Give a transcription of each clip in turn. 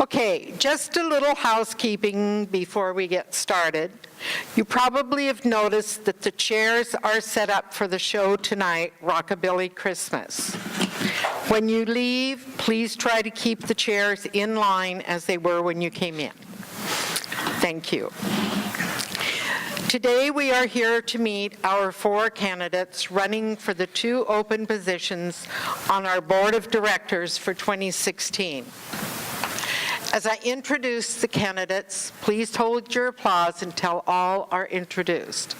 Okay, just a little housekeeping before we get started. You probably have noticed that the chairs are set up for the show tonight, Rockabilly Christmas. When you leave, please try to keep the chairs in line as they were when you came in. Thank you. Today we are here to meet our 4 candidates running for the 2 open positions on our Board of Directors for 2016. As I introduce the candidates, please hold your applause until all are introduced.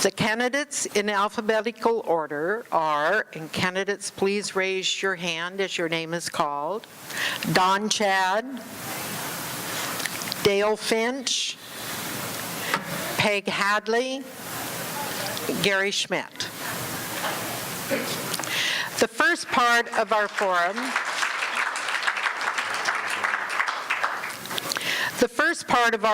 The candidates in alphabetical order are, and candidates please raise your hand as your name is called, Don Chad, Dale Finch, Peg Hadley, Gary Schmidt. The first part of our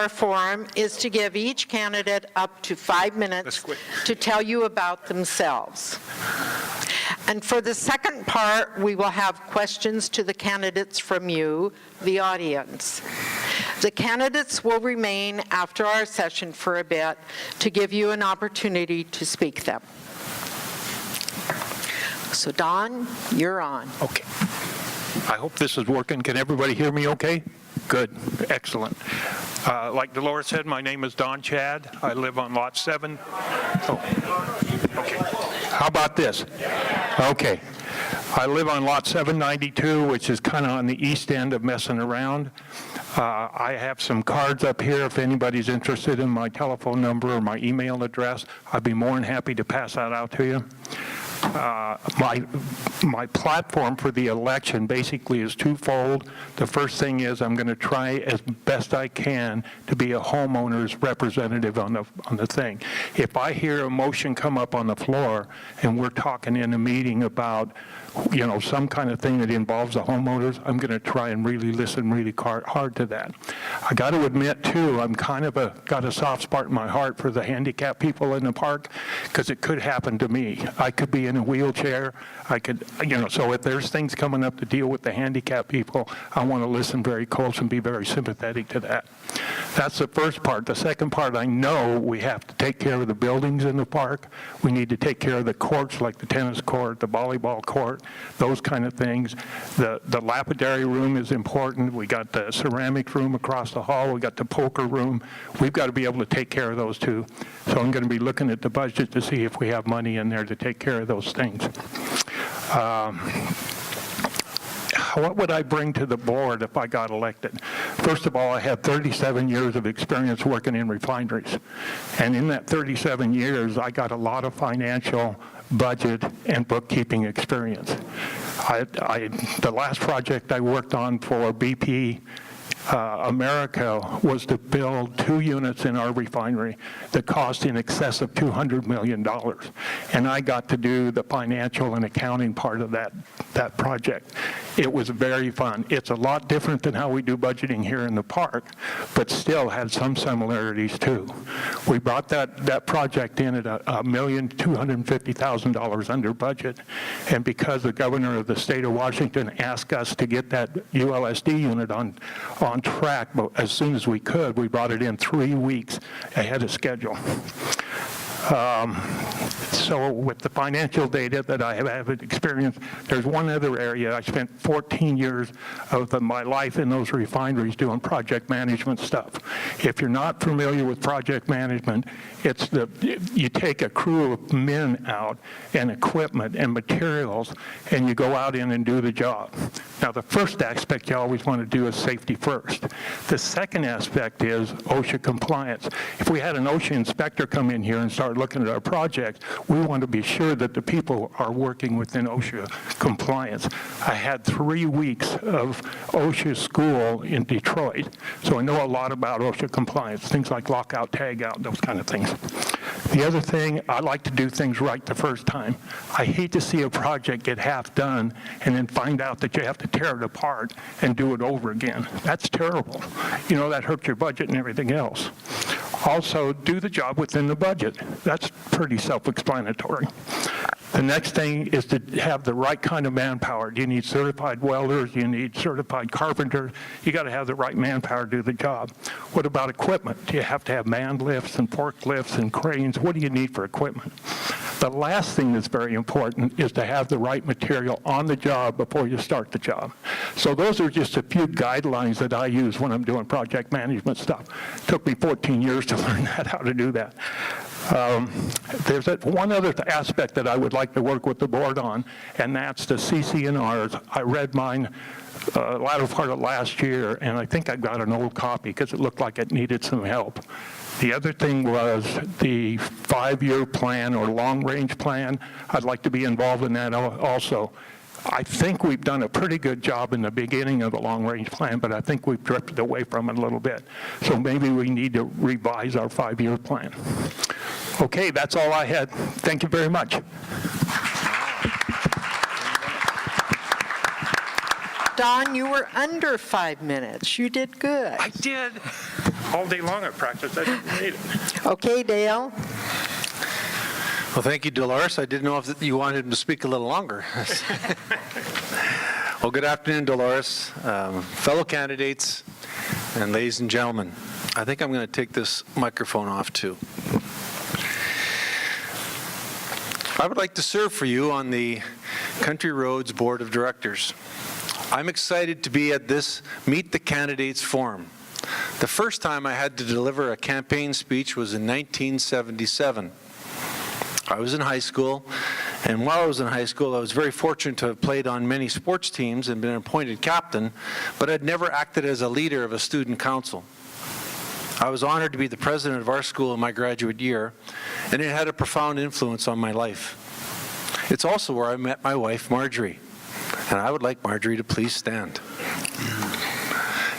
forum is to give each candidate up to 5 minutes to tell you about themselves. And for the second part, we will have questions to the candidates from you, the audience. The candidates will remain after our session for a bit to give you an opportunity to speak them. So Don, you're on. Okay. I hope this is working. Can everybody hear me okay? Good. Excellent. Like Dolores said, my name is Don Chad. I live on Lot 7. Oh. Okay. How about this? Okay. I live on Lot 792, which is kind of on the east end of messing around. I have some cards up here if anybody's interested in my telephone number or my email address. I'd be more than happy to pass that out to you. My platform for the election basically is twofold. The first thing is I'm going to try as best I can to be a homeowner's representative on the thing. If I hear a motion come up on the floor and we're talking in a meeting about some kind of thing that involves the homeowners, I'm going to try and really listen really hard to that. I got to admit, too, I'm kind of got a soft spot in my heart for the handicapped people in the park because it could happen to me. I could be in a wheelchair. I could, so if there's things coming up to deal with the handicapped people, I want to listen very close and be very sympathetic to that. That's the first part. The second part, I know we have to take care of the buildings in the park. We need to take care of the courts like the tennis court, the volleyball court, those kind of things. The lapidary room is important. We got the ceramic room across the hall. We got the poker room. We've got to be able to take care of those too. So I'm going to be looking at the budget to see if we have money in there to take care of those things. What would I bring to the board if I got elected? First of all, I have 37 years of experience working in refineries. And in that 37 years, I got a lot of financial, budget, and bookkeeping experience. The last project I worked on for BP America was to build 2 units in our refinery that cost in excess of $200 million. And I got to do the financial and accounting part of that project. It was very fun. It's a lot different than how we do budgeting here in the park, but still had some similarities too. We brought that project in at $1,250,000 under budget, and because the governor of the state of Washington asked us to get that ULSD unit on track, but as soon as we could, we brought it in 3 weeks ahead of schedule. So with the financial data that I have experience, there's one other area. I spent 14 years of my life in those refineries doing project management stuff. If you're not familiar with project management, you take a crew of men out and equipment and materials, and you go out in and do the job. Now, the first aspect you always want to do is safety first. The second aspect is OSHA compliance. If we had an OSHA inspector come in here and start looking at our project, we want to be sure that the people are working within OSHA compliance. I had 3 weeks of OSHA school in Detroit, so I know a lot about OSHA compliance, things like lockout, tagout, those kind of things. The other thing, I like to do things right the first time. I hate to see a project get half done and then find out that you have to tear it apart and do it over again. That's terrible. That hurts your budget and everything else. Also, do the job within the budget. That's pretty self-explanatory. The The next thing is to have the right kind of manpower. You need certified welders, you need certified carpenters. You got to have the right manpower to do the job. What about equipment? Do you have to have manned lifts and forklifts and cranes? What do you need for equipment? The last thing that's very important is to have the right material on the job before you start the job. So those are just a few guidelines that I use when I'm doing project management stuff. It took me 14 years to learn how to do that. There's one other aspect that I would like to work with the board on, and that's the CC&Rs. I read mine latter part of last year, and I think I got an old copy because it looked like it needed some help. The other thing was the 5-year plan or long-range plan. I'd like to be involved in that also. I think we've done a pretty good job in the beginning of the long-range plan, but I think we've drifted away from it a little bit. So maybe we need to revise our 5-year plan. Okay, that's all I had. Thank you very much. Don, you were under 5 minutes. You did good. I did. All day long I practiced. I didn't need it. Okay, Dale. Well, thank you, Dolores. I didn't know if you wanted him to speak a little longer. Well, good afternoon, Dolores, fellow candidates, and ladies and gentlemen. I think I'm going to take this microphone off, too. I would like to serve for you on the Country Roads Board of Directors. I'm excited to be at this Meet the Candidates Forum. The first time I had to deliver a campaign speech was in 1977. I was in high school, and while I was in high school, I was very fortunate to have played on many sports teams and been appointed captain, but I'd never acted as a leader of a student council. I was honored to be the president of our school in my graduate year, and it had a profound influence on my life. It's also where I met my wife, Marjorie, and I would like Marjorie to please stand.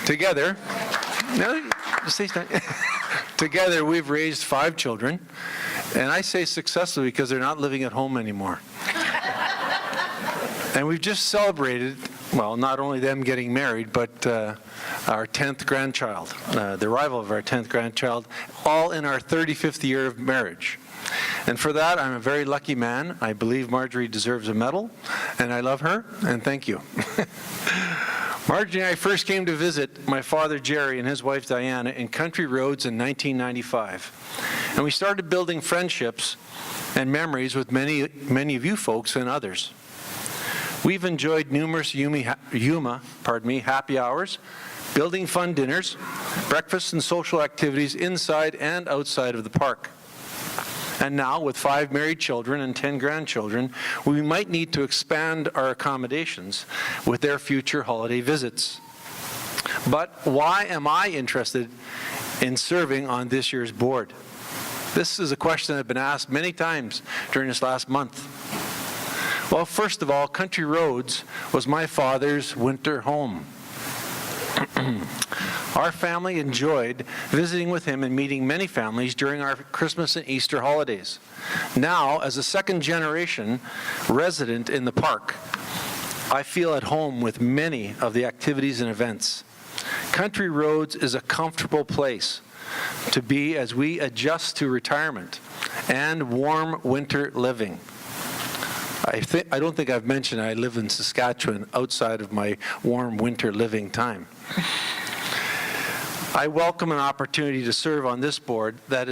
Together, together we've raised 5 children, and I say successfully because they're not living at home anymore. And we've just celebrated, well, not only them getting married, but our 10th grandchild, the arrival of our 10th grandchild, all in our 35th year of marriage. And for that, I'm a very lucky man. I believe Marjorie deserves a medal, and I love her, and thank you. Marjorie and I first came to visit my father, Jerry, and his wife, Diana, in Country Roads in 1995. And we started building friendships and memories with many of you folks and others. We've enjoyed numerous Yuma happy hours, building fun dinners, breakfasts, and social activities inside and outside of the park. And now, with 5 married children and 10 grandchildren, we might need to expand our accommodations with their future holiday visits. But why am I interested in serving on this year's board? This is a question I've been asked many times during this last month. Well, first of all, Country Roads was my father's winter home. Our family enjoyed visiting with him and meeting many families during our Christmas and Easter holidays. Now, as a second-generation resident in the park, I feel at home with many of the activities and events. Country Roads is a comfortable place to be as we adjust to retirement and warm winter living. I don't think I've mentioned I live in Saskatchewan outside of my warm winter living time. I welcome an opportunity to serve on this board that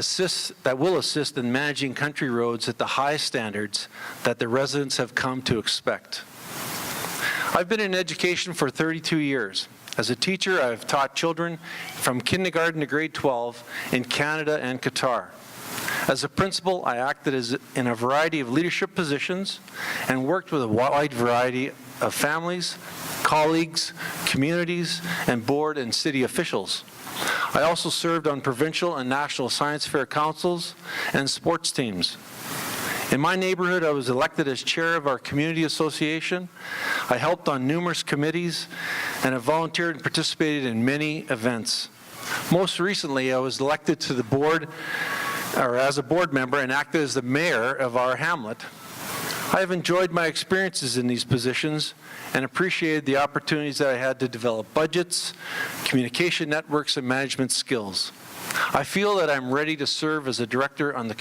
will assist in managing Country Roads at the high standards that the residents have come to expect. I've been in education for 32 years. As a teacher, I've taught children from kindergarten to grade 12 in Canada and Qatar. As a principal, I acted in a variety of leadership positions and worked with a wide variety of families, colleagues, communities, and board and city officials. I also served on provincial and national science fair councils and sports teams. In my neighborhood, I was elected as chair of our community association. I helped on numerous committees and have volunteered and participated in many events. Most recently, I was elected to the board, or as a board member, and acted as the mayor of our hamlet. I have enjoyed my experiences in these positions and appreciated the opportunities that I had to develop budgets, communication networks, and management skills. I feel that I'm ready to serve as a director on the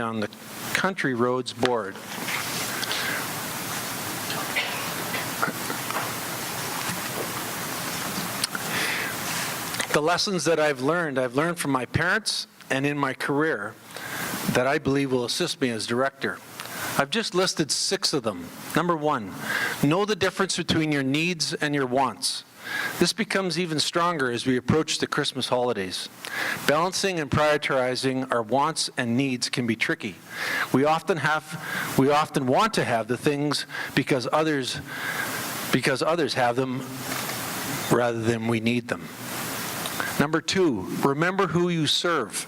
on the Country Roads Board. The lessons that I've learned from my parents and in my career that I believe will assist me as director. I've just listed 6 of them. Number 1, know the difference between your needs and your wants. This becomes even stronger as we approach the Christmas holidays. Balancing and prioritizing our wants and needs can be tricky. We often want to have the things because others have them rather than we need them. Number 2, remember who you serve.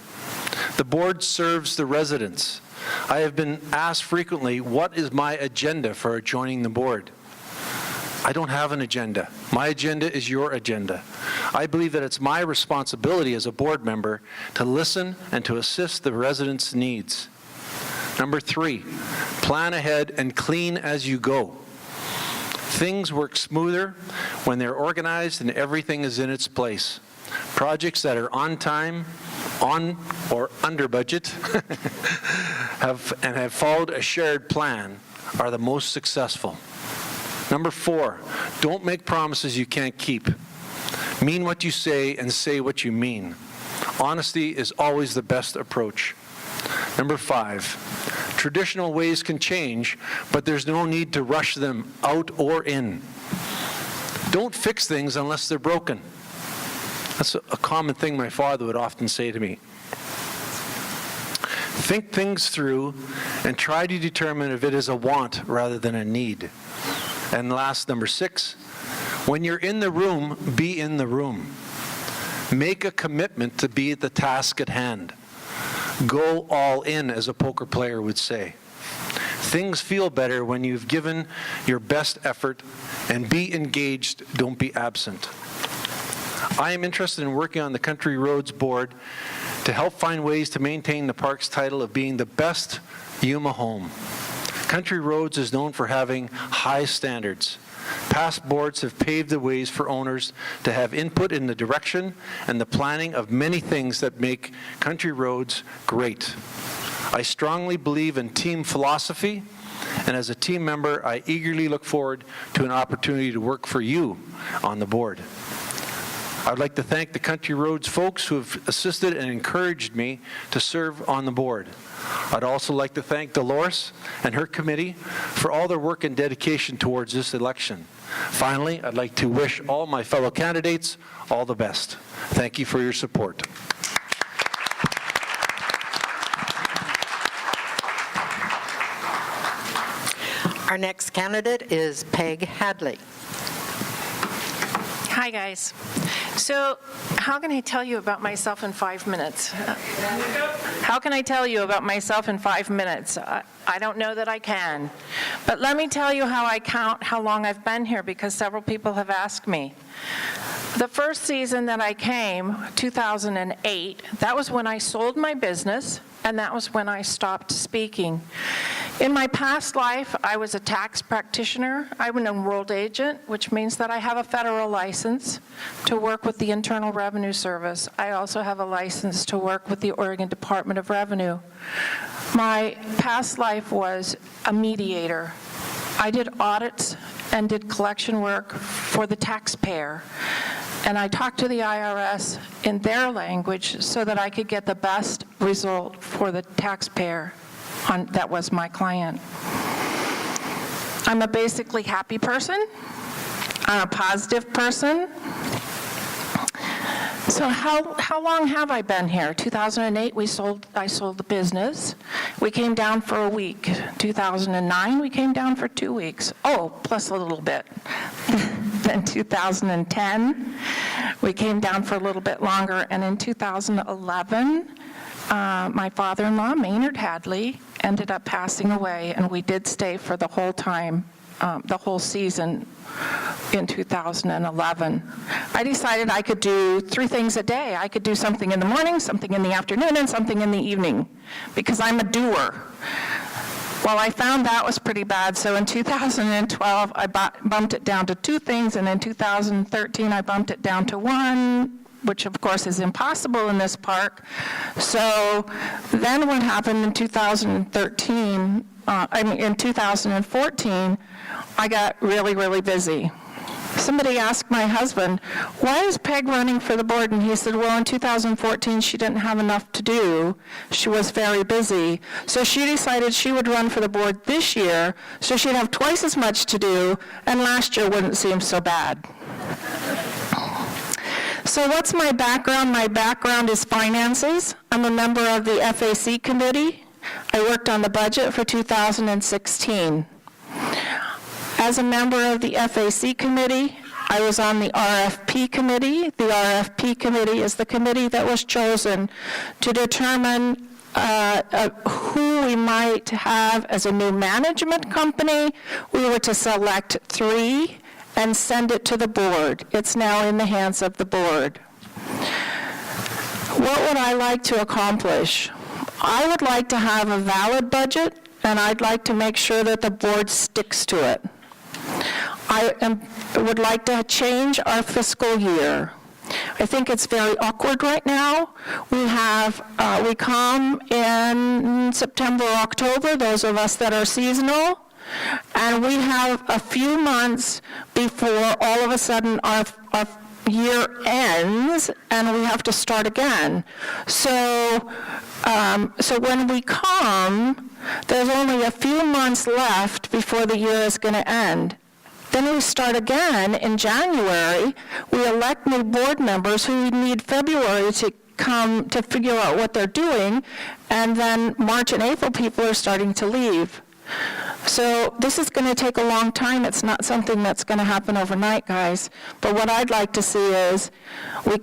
The board serves the residents. I have been asked frequently, what is my agenda for joining the board? I don't have an agenda. My agenda is your agenda. I believe that it's my responsibility as a board member to listen and to assist the residents' needs. Number 3, plan ahead and clean as you go. Things work smoother when they're organized and everything is in its place. Projects that are on time, on or under budget, have followed a shared plan are the most successful. Number 4, don't make promises you can't keep. Mean what you say and say what you mean. Honesty is always the best approach. Number 5, traditional ways can change, but there's no need to rush them out or in. Don't fix things unless they're broken. That's a common thing my father would often say to me. Think things through and try to determine if it is a want rather than a need. And last, number 6, when you're in the room, be in the room. Make a commitment to be at the task at hand. Go all in, as a poker player would say. Things feel better when you've given your best effort, and be engaged, don't be absent. I am interested in working on the Country Roads Board to help find ways to maintain the park's title of being the best Yuma home. Country Roads is known for having high standards. Past boards have paved the ways for owners to have input in the direction and the planning of many things that make Country Roads great. I strongly believe in team philosophy, and as a team member, I eagerly look forward to an opportunity to work for you on the board. I'd like to thank the Country Roads folks who have assisted and encouraged me to serve on the board. I'd also like to thank Dolores and her committee for all their work and dedication towards this election. Finally, I'd like to wish all my fellow candidates all the best. Thank you for your support. Our next candidate is Peg Hadley. Hi, guys. So how can I tell you about myself in 5 minutes? How can I tell you about myself in 5 minutes? I don't know that I can. But let me tell you how I count how long I've been here, because several people have asked me. The first season that I came, 2008, that was when I sold my business, and that was when I stopped speaking. In my past life, I was a tax practitioner. I'm an enrolled agent, which means that I have a federal license to work with the Internal Revenue Service. I also have a license to work with the Oregon Department of Revenue. My past life was a mediator. I did audits and did collection work for the taxpayer. And I talked to the IRS in their language so that I could get the best result for the taxpayer. That was my client. I'm a basically happy person. I'm a positive person. So how long have I been here? 2008, I sold the business. We came down for a week. 2009, we came down for 2 weeks. Oh, plus a little bit. Then 2010, we came down for a little bit longer. And in 2011, my father-in-law, Maynard Hadley, ended up passing away, and we did stay for the whole time, the whole season in 2011. I decided I could do 3 things a day. I could do something in the morning, something in the afternoon, and something in the evening, because I'm a doer. Well, I found that was pretty bad, so in 2012, I bumped it down to 2 things, and in 2013, I bumped it down to 1, which of course is impossible in this park. So then what happened in 2013, in 2014, I got really, really busy. Somebody asked my husband, why is Peg running for the board? And he said, well, in 2014, she didn't have enough to do. She was very busy. So she decided she would run for the board this year, so she'd have twice as much to do, and last year wouldn't seem so bad. So what's my background? My background is finances. I'm a member of the FAC committee. I worked on the budget for 2016. As a member of the FAC committee, I was on the RFP committee. The RFP committee is the committee that was chosen to determine who we might have as a new management company. We were to select 3 and send it to the board. It's now in the hands of the board. What would I like to accomplish? I would like to have a valid budget, and I'd like to make sure that the board sticks to it. I would like to change our fiscal year. I think it's very awkward right now. We come in September, October, those of us that are seasonal, and we have a few months before all of a sudden our year ends and we have to start again. So when we come, there's only a few months left before the year is going to end. Then we start again in January. We elect new board members who need February to come to figure out what they're doing, and then March and April people are starting to leave. So this is going to take a long time. It's not something that's going to happen overnight, guys. But what I'd like to see is we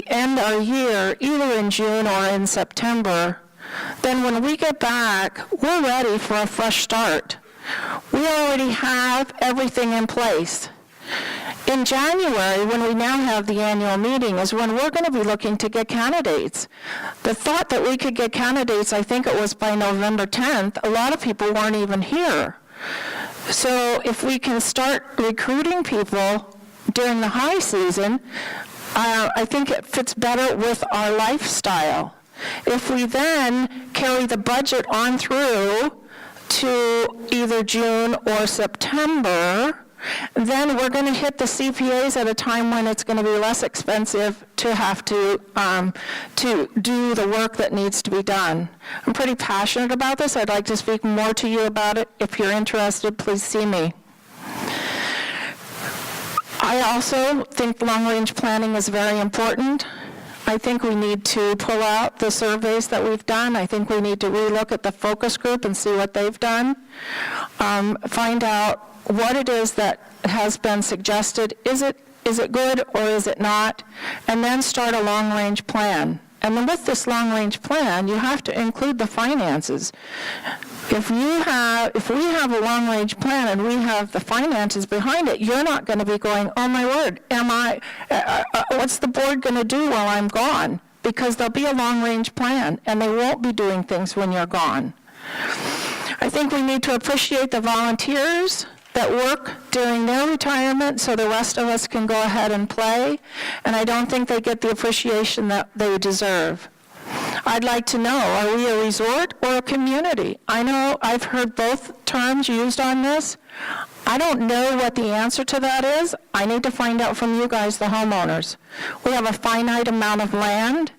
end our year either in June or in September. Then when we get back, we're ready for a fresh start. We already have everything in place. In January, when we now have the annual meeting, is when we're going to be looking to get candidates. The thought that we could get candidates, I think it was by November 10th, a lot of people weren't even here. So if we can start recruiting people during the high season, I think it fits better with our lifestyle. If we then carry the budget on through to either June or September, then we're going to hit the CPAs at a time when it's going to be less expensive to have to do the work that needs to be done. I'm pretty passionate about this. I'd like to speak more to you about it. If you're interested, please see me. I also think long-range planning is very important. I think we need to pull out the surveys that we've done. I think we need to relook at the focus group and see what they've done. Find out what it is that has been suggested. Is it good or is it not? And then start a long-range plan. And then with this long-range plan, you have to include the finances. If we have a long-range plan and we have the finances behind it, you're not going to be going, oh my word, what's the board going to do while I'm gone? Because there'll be a long-range plan, and they won't be doing things when you're gone. I think we need to appreciate the volunteers that work during their retirement so the rest of us can go ahead and play, and I don't think they get the appreciation that they deserve. I'd like to know, are we a resort or a community? I know I've heard both terms used on this. I don't know what the answer to that is. I need to find out from you guys, the homeowners. We have a finite amount of land,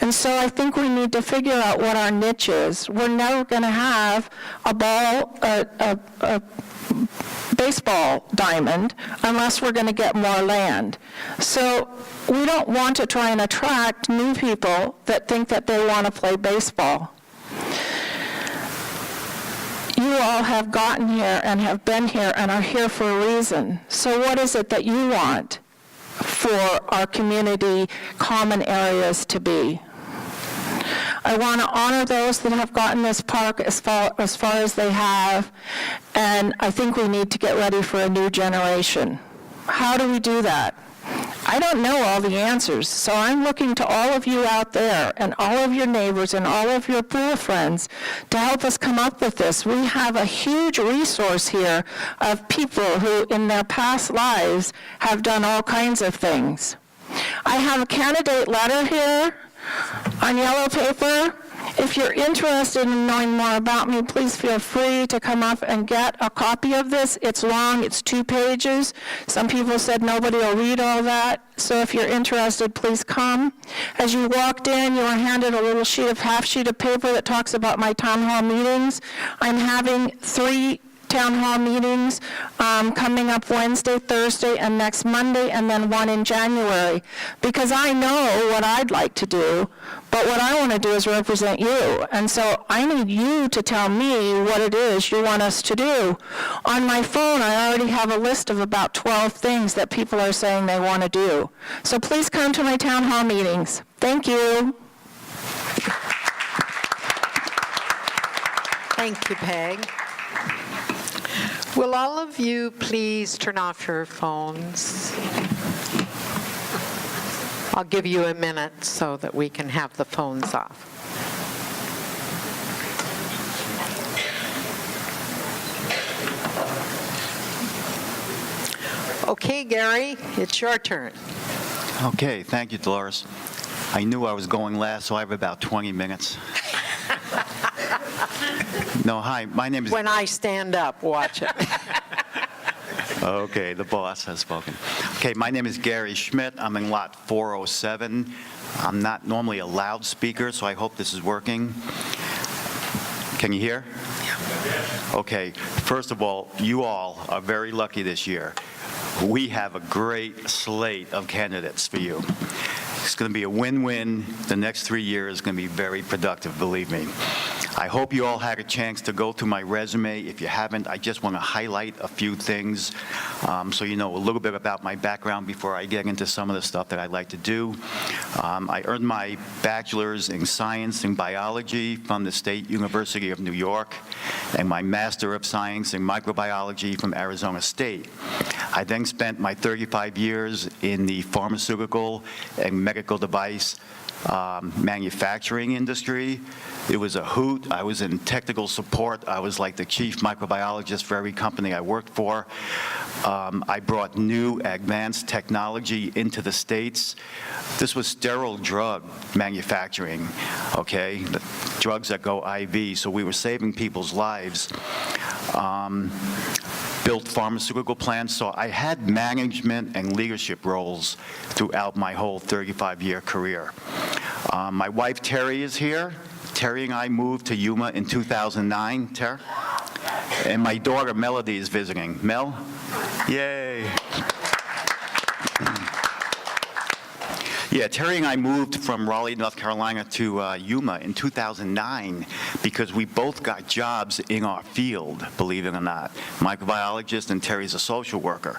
and so I think we need to figure out what our niche is. We're never going to have a baseball diamond unless we're going to get more land. So we don't want to try and attract new people that think that they want to play baseball. You all have gotten here and have been here and are here for a reason. So what is it that you want for our community common areas to be? I want to honor those that have gotten this park as far as they have, and I think we need to get ready for a new generation. How do we do that? I don't know all the answers, so I'm looking to all of you out there and all of your neighbors and all of your poor friends to help us come up with this. We have a huge resource here of people who in their past lives have done all kinds of things. I have a candidate letter here on yellow paper. If you're interested in knowing more about me, please feel free to come up and get a copy of this. It's long, it's 2 pages. Some people said nobody will read all that, so if you're interested, please come. As you walked in, you were handed a little half sheet of paper that talks about my town hall meetings. I'm having 3 town hall meetings coming up Wednesday, Thursday, and next Monday, and then 1 in January. Because I know what I'd like to do, but what I want to do is represent you. And so I need you to tell me what it is you want us to do. On my phone, I already have a list of about 12 things that people are saying they want to do. So please come to my town hall meetings. Thank you. Thank you, Peg. Will all of you please turn off your phones? I'll give you a minute so that we can have the phones off. Okay, Gary, it's your turn. Okay, thank you, Dolores. I knew I was going last, so I have about 20 minutes. No, hi, my name is... When I stand up, watch it. Okay, the boss has spoken. Okay, my name is Gary Schmidt. I'm in lot 407. I'm not normally a loudspeaker, so I hope this is working. Can you hear? Yeah. Okay, first of all, you all are very lucky this year. We have a great slate of candidates for you. It's going to be a win-win. The next 3 years is going to be very productive, believe me. I hope you all had a chance to go through my resume. If you haven't, I just want to highlight a few things so you know a little bit about my background before I get into some of the stuff that I like to do. I earned my bachelor's in science and biology from the State University of New York and my Master of Science in microbiology from Arizona State. I then spent my 35 years in the pharmaceutical and medical device manufacturing industry. It was a hoot. I was in technical support. I was like the chief microbiologist for every company I worked for. I brought new advanced technology into the States. This was sterile drug manufacturing, okay? The drugs that go IV, so we were saving people's lives. Built pharmaceutical plants, so I had management and leadership roles throughout my whole 35-year career. My wife, Terry, is here. Terry and I moved to Yuma in 2009. Terry? And my daughter, Melody, is visiting. Mel? Yay. Yeah, Terry and I moved from Raleigh, North Carolina to Yuma in 2009 because we both got jobs in our field, believe it or not. Microbiologist and Terry's a social worker.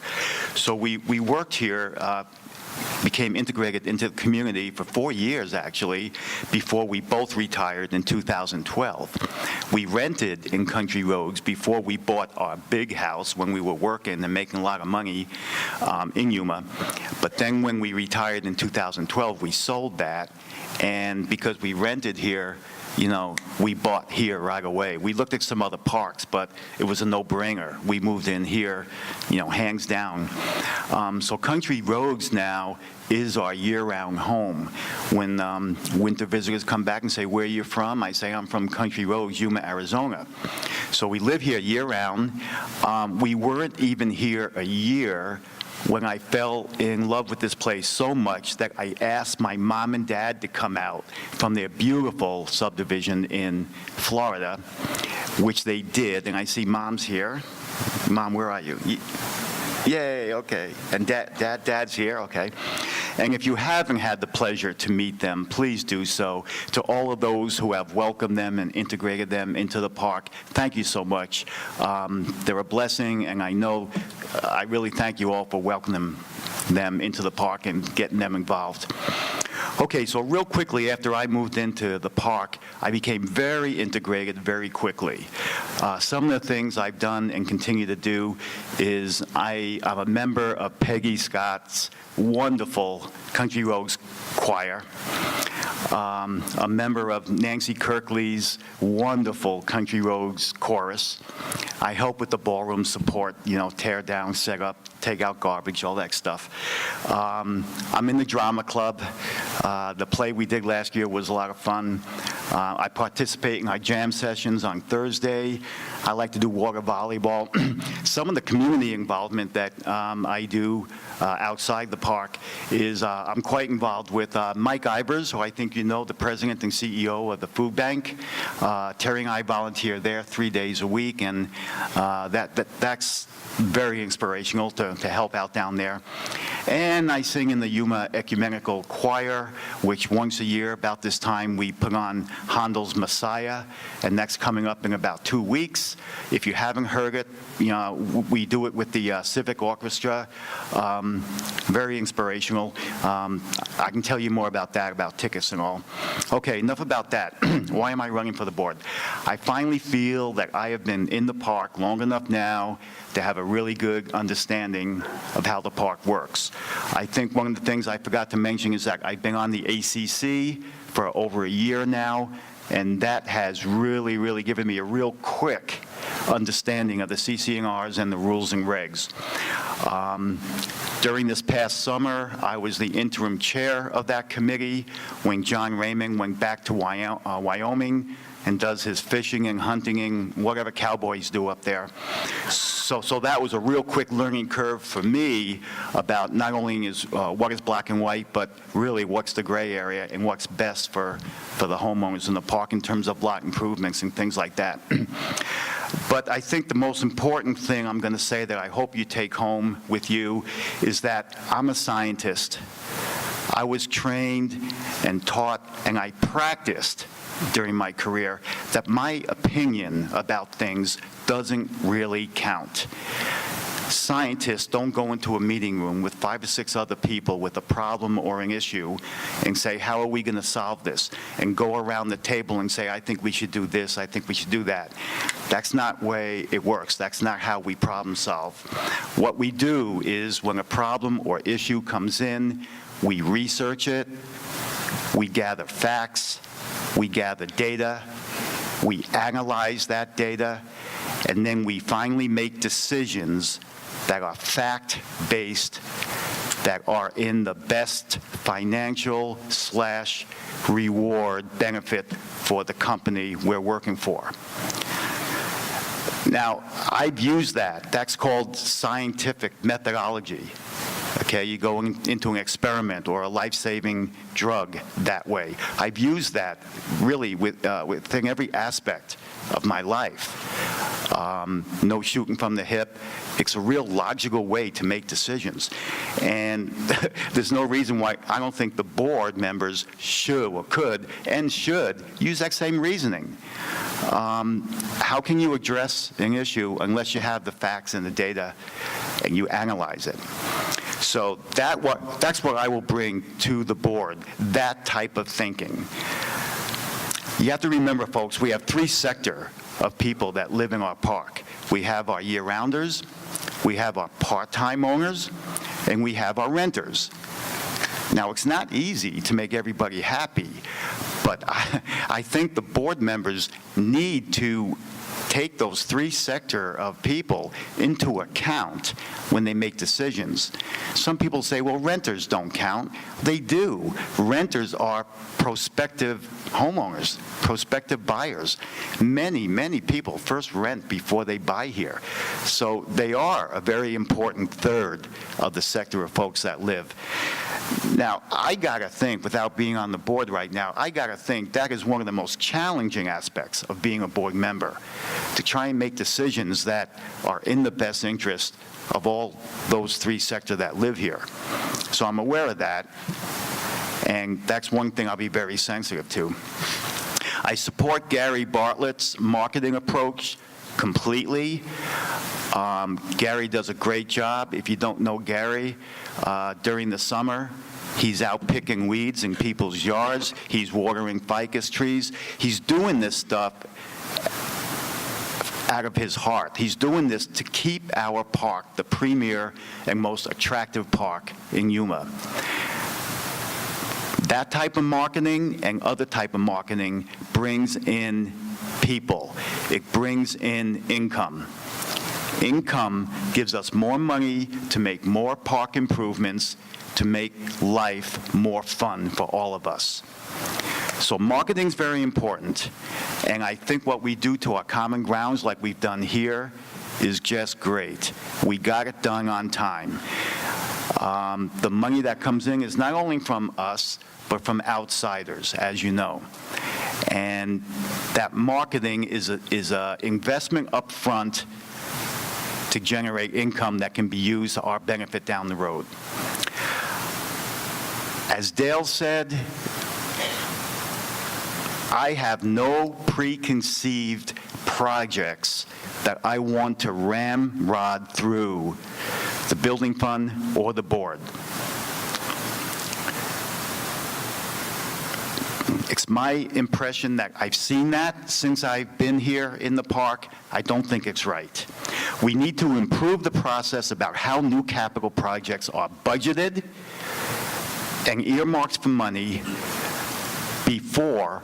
So we worked here, became integrated into the community for 4 years, actually, before we both retired in 2012. We rented in Country Roads before we bought our big house when we were working and making a lot of money in Yuma. But then when we retired in 2012, we sold that, and because we rented here, you know, we bought here right away. We looked at some other parks, but it was a no-brainer. We moved in here, you know, hands down. So Country Roads now is our year-round home. When winter visitors come back and say, where are you from? I say, I'm from Country Roads, Yuma, Arizona. So we live here year-round. We weren't even here a year when I fell in love with this place so much that I asked my mom and dad to come out from their beautiful subdivision in Florida, which they did. And I see Mom's here. Mom, where are you? Yay, okay. And Dad's here, okay. And if you haven't had the pleasure to meet them, please do so. To all of those who have welcomed them and integrated them into the park, thank you so much. They're a blessing, and I know I really thank you all for welcoming them into the park and getting them involved. Okay, so real quickly, after I moved into the park, I became very integrated very quickly. Some of the things I've done and continue to do is I'm a member of Peggy Scott's wonderful Country Roads Choir, a member of Nancy Kirkley's wonderful Country Roads Chorus. I help with the ballroom support, tear down, set up, take out garbage, all that stuff. I'm in the drama club. The play we did last year was a lot of fun. I participate in our jam sessions on Thursday. I like to do water volleyball. Some of the community involvement that I do outside the park is I'm quite involved with Mike Ivers, who I think you know, the president and CEO of the food bank. Terry and I volunteer there 3 days a week, and that's very inspirational to help out down there. And I sing in the Yuma Ecumenical Choir, which once a year, about this time, we put on Handel's Messiah, and that's coming up in about 2 weeks. If you haven't heard it, we do it with the Civic Orchestra. Very inspirational. I can tell you more about that, about tickets and all. Okay, enough about that. Why am I running for the board? I finally feel that I have been in the park long enough now to have a really good understanding of how the park works. I think one of the things I forgot to mention is that I've been on the ACC for over a year now, and that has really, really given me a real quick understanding of the CC&Rs and the rules and regs. During this past summer, I was the interim chair of that committee when John Raymond went back to Wyoming and does his fishing and hunting and whatever cowboys do up there. So that was a real quick learning curve for me about not only what is black and white, but really what's the gray area and what's best for the homeowners in the park in terms of lot improvements and things like that. But I think the most important thing I'm going to say that I hope you take home with you is that I'm a scientist. I was trained and taught, and I practiced during my career that my opinion about things doesn't really count. Scientists don't go into a meeting room with 5 or 6 other people with a problem or an issue and say, how are we going to solve this? And go around the table and say, I think we should do this, I think we should do that. That's not the way it works. That's not how we problem solve. What we do is when a problem or issue comes in, we research it, we gather facts, we gather data, we analyze that data, and then we finally make decisions that are fact-based, that are in the best financial / reward benefit for the company we're working for. Now, I've used that. That's called scientific methodology. Okay, you go into an experiment or a life-saving drug that way. I've used that really within every aspect of my life. No shooting from the hip. It's a real logical way to make decisions. And there's no reason why I don't think the board members should or could and should use that same reasoning. How can you address an issue unless you have the facts and the data and you analyze it? So that's what I will bring to the board, that type of thinking. You have to remember, folks, we have 3 sectors of people that live in our park. We have our year-rounders, we have our part-time owners, and we have our renters. Now, it's not easy to make everybody happy, but I think the board members need to take those 3 sectors of people into account when they make decisions. Some people say, well, renters don't count. They do. Renters are prospective homeowners, prospective buyers. Many, many people first rent before they buy here. So they are a very important third of the sector of folks that live. Now, I got to think, without being on the board right now, I got to think that is one of the most challenging aspects of being a board member, to try and make decisions that are in the best interest of all those 3 sectors that live here. So I'm aware of that, and that's one thing I'll be very sensitive to. I support Gary Bartlett's marketing approach completely. Gary does a great job. If you don't know Gary, during the summer, he's out picking weeds in people's yards. He's watering ficus trees. He's doing this stuff out of his heart. He's doing this to keep our park the premier and most attractive park in Yuma. That type of marketing and other type of marketing brings in people. It brings in income. Income gives us more money to make more park improvements, to make life more fun for all of us. So marketing is very important, and I think what we do to our common grounds like we've done here is just great. We got it done on time. The money that comes in is not only from us, but from outsiders, as you know. And that marketing is a investment up front to generate income that can be used to our benefit down the road. As Dale said, I have no preconceived projects that I want to ramrod through the building fund or the board. It's my impression that I've seen that since I've been here in the park. I don't think it's right. We need to improve the process about how new capital projects are budgeted and earmarked for money before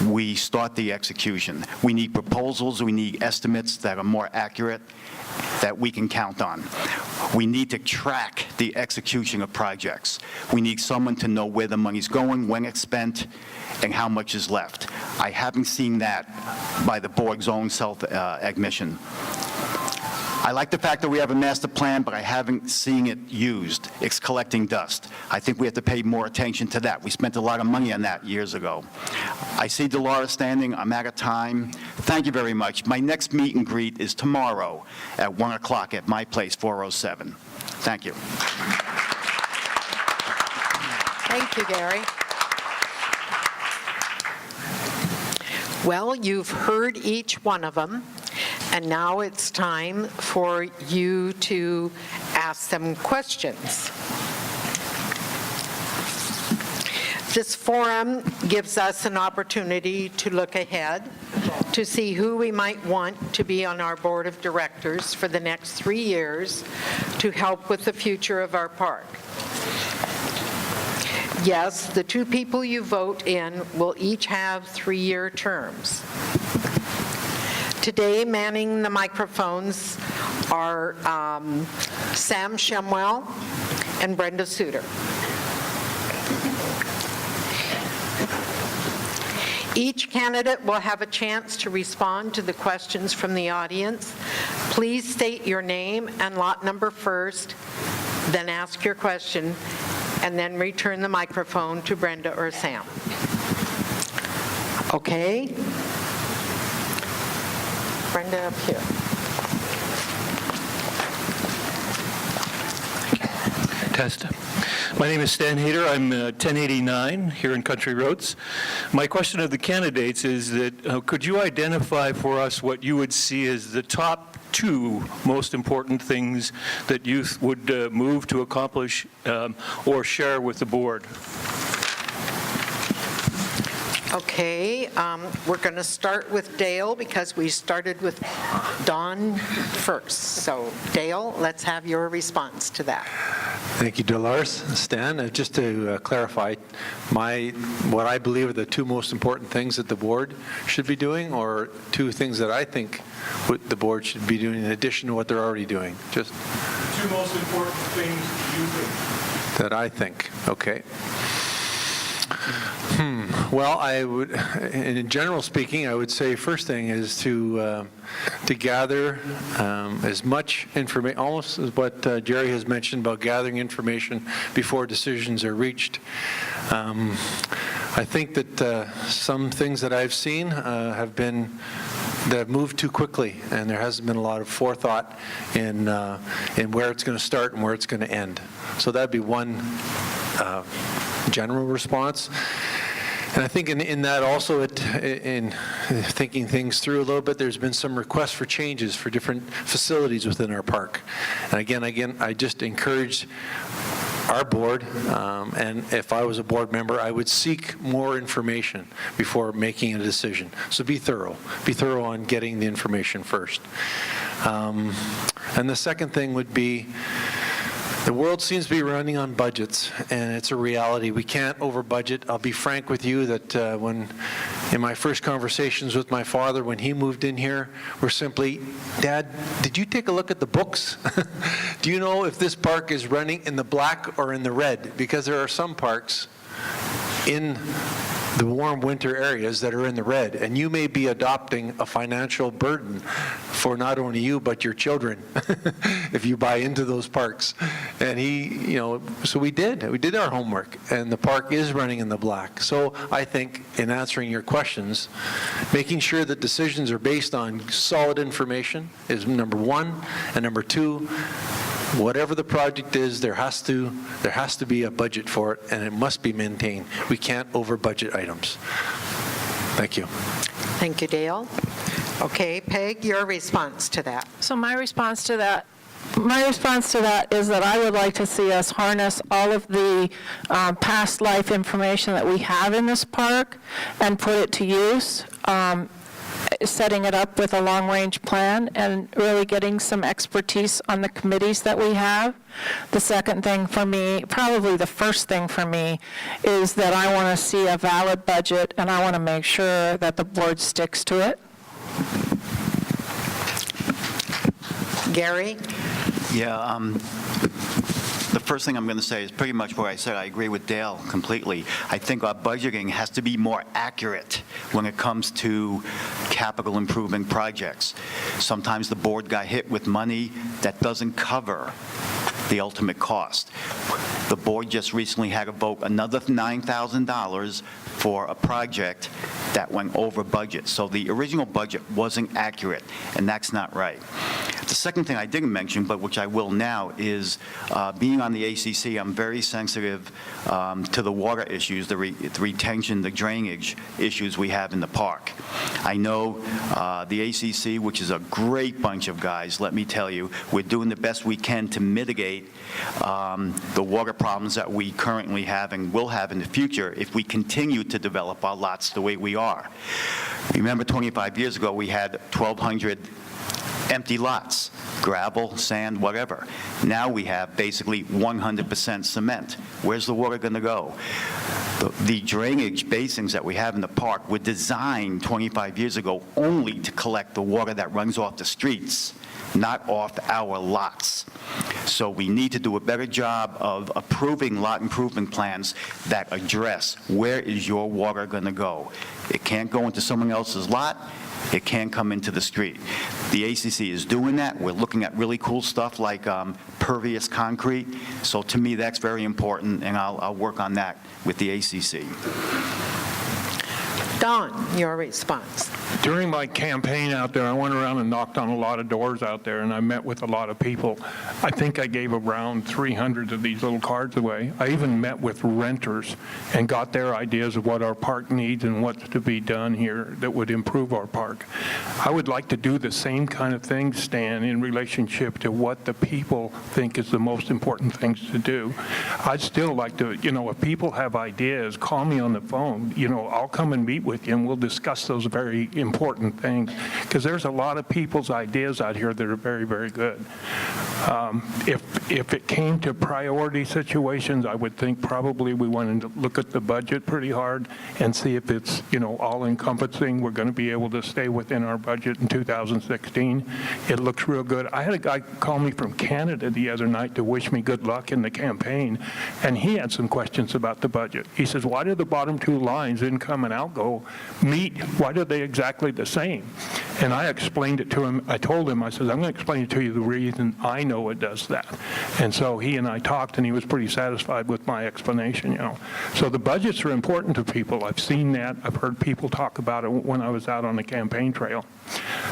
we start the execution. We need proposals, we need estimates that are more accurate, that we can count on. We need to track the execution of projects. We need someone to know where the money's going, when it's spent, and how much is left. I haven't seen that by the board's own self-admission. I like the fact that we have a master plan, but I haven't seen it used. It's collecting dust. I think we have to pay more attention to that. We spent a lot of money on that years ago. I see Dolores standing. I'm out of time. Thank you very much. My next meet and greet is tomorrow at 1 o'clock at my place, 407. Thank you. Thank you, Gary. Well, you've heard each one of them, and now it's time for you to ask them questions. This forum gives us an opportunity to look ahead, to see who we might want to be on our board of directors for the next 3 years to help with the future of our park. Yes, the two people you vote in will each have 3-year terms. Today, manning the microphones are Sam Shemwell and Brenda Suter. Each candidate will have a chance to respond to the questions from the audience. Please state your name and lot number first, then ask your question, and then return the microphone to Brenda or Sam. Okay? Brenda up here. Test. My name is Stan Hader. I'm 1089 here in Country Roads. My question of the candidates is that could you identify for us what you would see as the top 2 most important things that youth would move to accomplish or share with the board? Okay, we're going to start with Dale because we started with Don first. So Dale, let's have your response to that. Thank you, Dolores. Stan, just to clarify, what I believe are the 2 most important things that the board should be doing, or 2 things that I think what the board should be doing in addition to what they're already doing? Just 2 most important things you think. That I think, okay. Well, I would, in general speaking, I would say first thing is to gather as much information, almost as what Jerry has mentioned about gathering information before decisions are reached. I think that some things that I've seen have moved too quickly, and there hasn't been a lot of forethought in where it's going to start and where it's going to end. So that'd be one general response. And I think in that also, in thinking things through a little bit, there's been some requests for changes for different facilities within our park. And again, I just encourage our board, and if I was a board member, I would seek more information before making a decision. So be thorough. Be thorough on getting the information first. And the second thing would be, the world seems to be running on budgets, and it's a reality. We can't over budget. I'll be frank with you that when in my first conversations with my father when he moved in here, we're simply, Dad, did you take a look at the books? Do you know if this park is running in the black or in the red? Because there are some parks in the warm winter areas that are in the red, and you may be adopting a financial burden for not only you but your children if you buy into those parks. And so we did our homework, and the park is running in the black. So I think in answering your questions, making sure that decisions are based on solid information is number one, and number two, whatever the project is, there has to be a budget for it, and it must be maintained. We can't over budget items. Thank you. Thank you, Dale. Okay, Peg, your response to that. So my response to that is that I would like to see us harness all of the past life information that we have in this park and put it to use, setting it up with a long-range plan and really getting some expertise on the committees that we have. The second thing for me, probably the first thing for me, is that I want to see a valid budget, and I want to make sure that the board sticks to it. Gary? Yeah, the first thing I'm going to say is pretty much what I said. I agree with Dale completely. I think our budgeting has to be more accurate when it comes to capital improvement projects. Sometimes the board got hit with money that doesn't cover the ultimate cost. The board just recently had to vote another $9,000 for a project that went over budget. So the original budget wasn't accurate, and that's not right. The second thing I didn't mention, but which I will now, is being on the ACC, I'm very sensitive to the water issues, the retention, the drainage issues we have in the park. I know the ACC, which is a great bunch of guys, let me tell you, we're doing the best we can to mitigate the water problems that we currently have and will have in the future if we continue to develop our lots the way we are. Remember 25 years ago, we had 1,200 empty lots, gravel, sand, whatever. Now we have basically 100% cement. Where's the water going to go? The drainage basins that we have in the park were designed 25 years ago only to collect the water that runs off the streets, not off our lots. So we need to do a better job of approving lot improvement plans that address where is your water going to go. It can't go into someone else's lot. It can come into the street. The ACC is doing that. We're looking at really cool stuff like pervious concrete. So to me, that's very important, and I'll work on that with the ACC. Don, your response. During my campaign out there, I went around and knocked on a lot of doors out there, and I met with a lot of people. I think I gave around 300 of these little cards away. I even met with renters and got their ideas of what our park needs and what's to be done here that would improve our park. I would like to do the same kind of thing, Stan, in relationship to what the people think is the most important things to do. I'd still like to, if people have ideas, call me on the phone. I'll come and meet with you, and we'll discuss those very important things, because there's a lot of people's ideas out here that are very, very good. If it came to priority situations, I would think probably we wanted to look at the budget pretty hard and see if it's, all-encompassing. We're going to be able to stay within our budget in 2016. It looks real good. I had a guy call me from Canada the other night to wish me good luck in the campaign, and he had some questions about the budget. He says, why do the bottom two lines, income and outgo, meet? Why are they exactly the same? And I explained it to him. I told him, I said, I'm going to explain to you the reason I know it does that. And so he and I talked, and he was pretty satisfied with my explanation, So the budgets are important to people. I've seen that. I've heard people talk about it when I was out on the campaign trail.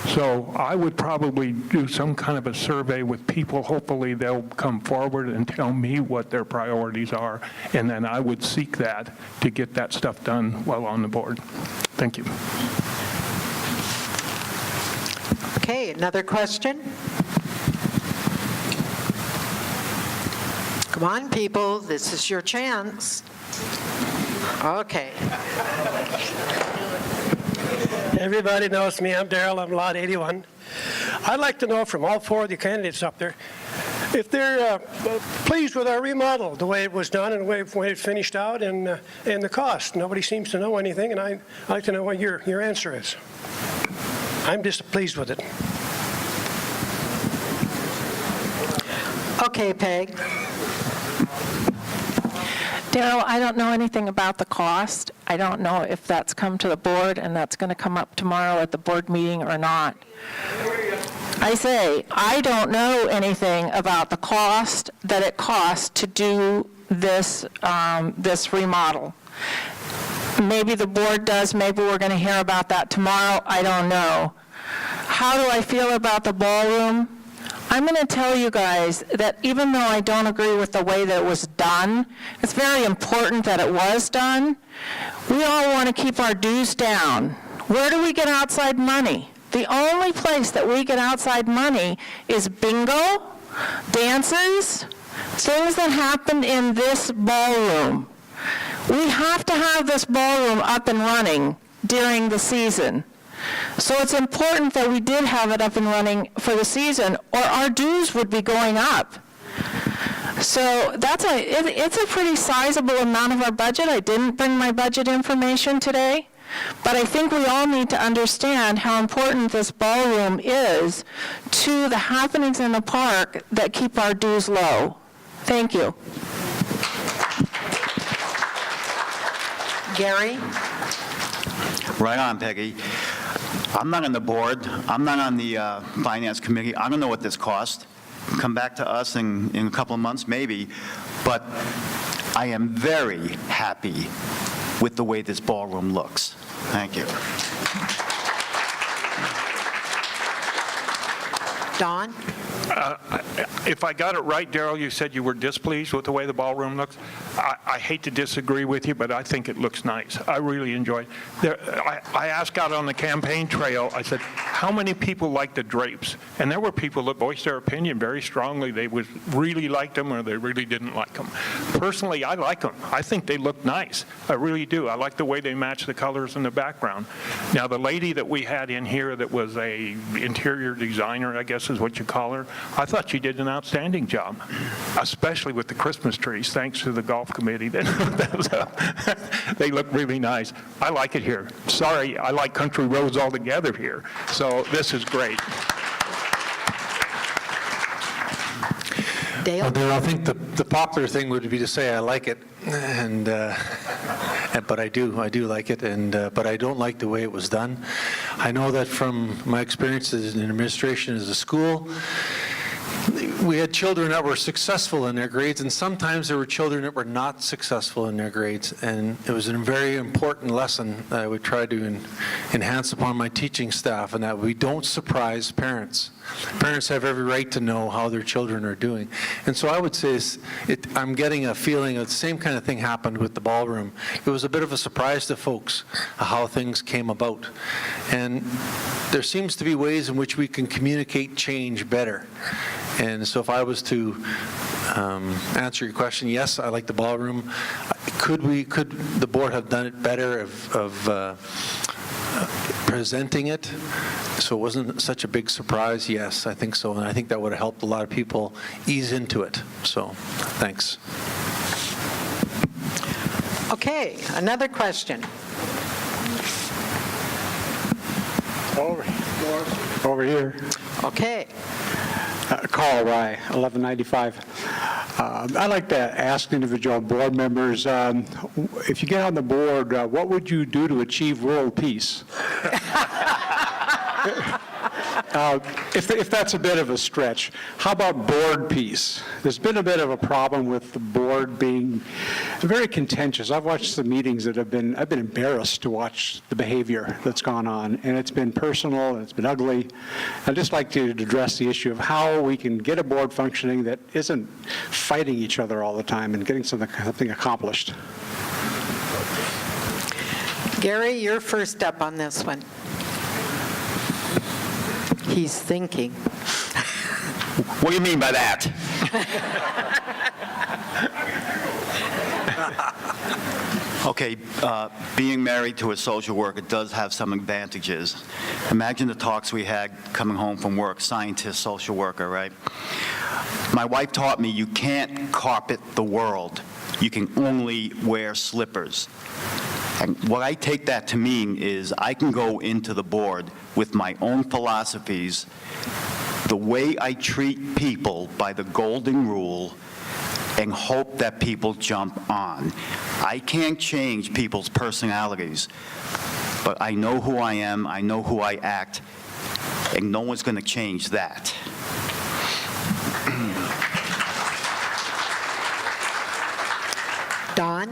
So I would probably do some kind of a survey with people. Hopefully they'll come forward and tell me what their priorities are, and then I would seek that to get that stuff done while on the board. Thank you. Okay, another question? Come on, people, this is your chance. Okay. Everybody knows me. I'm Darrell. I'm Lot 81. I'd like to know from all four of the candidates up there if they're pleased with our remodel, the way it was done and the way it finished out, and the cost. Nobody seems to know anything, and I'd like to know what your answer is. I'm displeased with it. Okay, Peg. Darrell, I don't know anything about the cost. I don't know if that's come to the board and that's going to come up tomorrow at the board meeting or not. I say, I don't know anything about the cost that it costs to do this, this remodel. Maybe the board does, maybe we're going to hear about that tomorrow, I don't know. How do I feel about the ballroom? I'm going to tell you guys that even though I don't agree with the way that it was done, it's very important that it was done. We all want to keep our dues down. Where do we get outside money? The only place that we get outside money is bingo, dances, things that happened in this ballroom. We have to have this ballroom up and running during the season. So it's important that we did have it up and running for the season, or our dues would be going up. So it's a pretty sizable amount of our budget. I didn't bring my budget information today, but I think we all need to understand how important this ballroom is to the happenings in the park that keep our dues low. Thank you. Gary? Right on, Peggy. I'm not on the board. I'm not on the finance committee. I don't know what this cost. Come back to us in a couple of months, maybe. But I am very happy with the way this ballroom looks. Thank you. Don? If I got it right, Darrell, you said you were displeased with the way the ballroom looks. I hate to disagree with you, but I think it looks nice. I really enjoyed it. I asked out on the campaign trail, I said, how many people like the drapes? And there were people that voiced their opinion very strongly. They really liked them or they really didn't like them. Personally, I like them. I think they look nice. I really do. I like the way they match the colors in the background. Now, the lady that we had in here that was a interior designer, I guess is what you call her, I thought she did an outstanding job, especially with the Christmas trees, thanks to the golf committee. They look really nice. I like it here. Sorry, I like country roads altogether here. So this is great. Dale? Well, I think the popular thing would be to say I like it, but I do like it, but I don't like the way it was done. I know that from my experiences in administration as a school, we had children that were successful in their grades, and sometimes there were children that were not successful in their grades, and it was a very important lesson that I would try to enhance upon my teaching staff, and that we don't surprise parents. Parents have every right to know how their children are doing. And so I would say I'm getting a feeling that the same kind of thing happened with the ballroom. It was a bit of a surprise to folks how things came about. And there seems to be ways in which we can communicate change better. And so if I was to answer your question, yes, I like the ballroom. Could the board have done it better of presenting it so it wasn't such a big surprise? Yes, I think so, and I think that would have helped a lot of people ease into it. So, thanks. Okay, another question. Over here. Okay. Carl Rye, 1195. I'd like to ask individual board members, if you get on the board, what would you do to achieve world peace? If that's a bit of a stretch, how about board peace? There's been a bit of a problem with the board being very contentious. I've watched the meetings that I've been embarrassed to watch the behavior that's gone on, and it's been personal, and it's been ugly. I'd just like to address the issue of how we can get a board functioning that isn't fighting each other all the time and getting something accomplished. Gary, you're first up on this one. He's thinking. What do you mean by that? Okay, being married to a social worker does have some advantages. Imagine the talks we had coming home from work, scientist, social worker, right? My wife taught me you can't carpet the world. You can only wear slippers. And what I take that to mean is I can go into the board with my own philosophies, the way I treat people by the golden rule, and hope that people jump on. I can't change people's personalities, but I know who I am, I know who I act, and no one's going to change that. Don?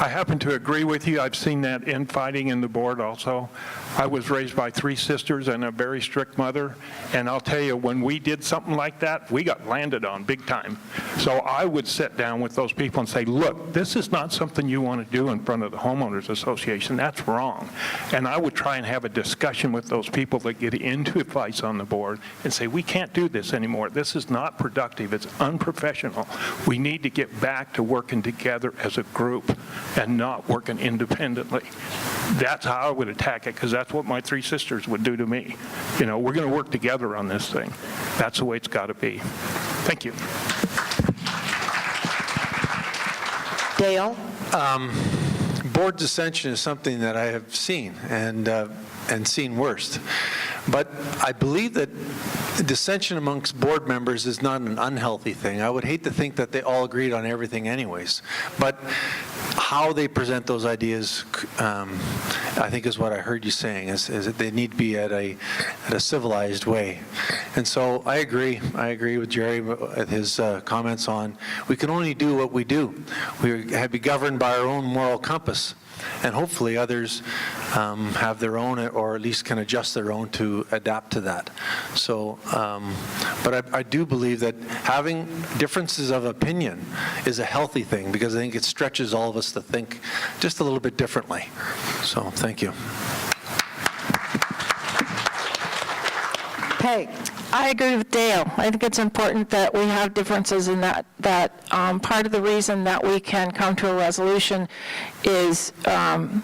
I happen to agree with you. I've seen that infighting in the board also. I was raised by 3 sisters and a very strict mother, and I'll tell you, when we did something like that, we got landed on big time. So I would sit down with those people and say, look, this is not something you want to do in front of the homeowners association. That's wrong. And I would try and have a discussion with those people that get into fights on the board and say, we can't do this anymore. This is not productive. It's unprofessional. We need to get back to working together as a group and not working independently. That's how I would attack it, because that's what my 3 sisters would do to me. You know, we're going to work together on this thing. That's the way it's got to be. Thank you. Dale? Board dissension is something that I have seen and seen worst. But I believe that dissension amongst board members is not an unhealthy thing. I would hate to think that they all agreed on everything anyways. But how they present those ideas, I think is what I heard you saying, is that they need to be at a civilized way. And so I agree with Jerry with his comments on we can only do what we do. We have to be governed by our own moral compass. And hopefully others have their own, or at least can adjust their own to adapt to that. So, but I do believe that having differences of opinion is a healthy thing, because I think it stretches all of us to think just a little bit differently. So, thank you. Peg? I agree with Dale. I think it's important that we have differences in that part of the reason that we can come to a resolution is, come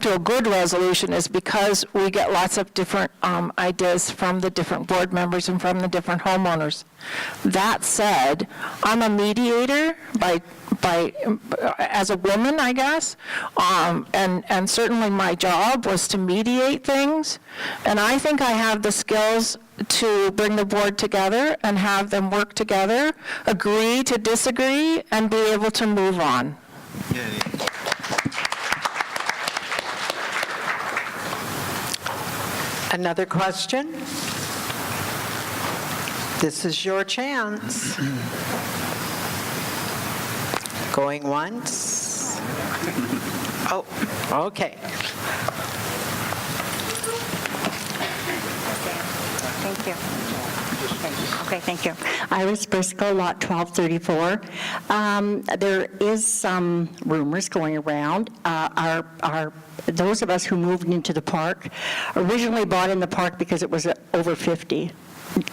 to a good resolution is because we get lots of different ideas from the different board members and from the different homeowners. That said, I'm a mediator as a woman, I guess, and certainly my job was to mediate things, and I think I have the skills to bring the board together and have them work together, agree to disagree, and be able to move on. Another question? This is your chance. Going once? Oh, okay. Thank you. Okay, thank you. Iris Briscoe, Lot 1234. There is some rumors going around. Those of us who moved into the park originally bought in the park because it was over 50.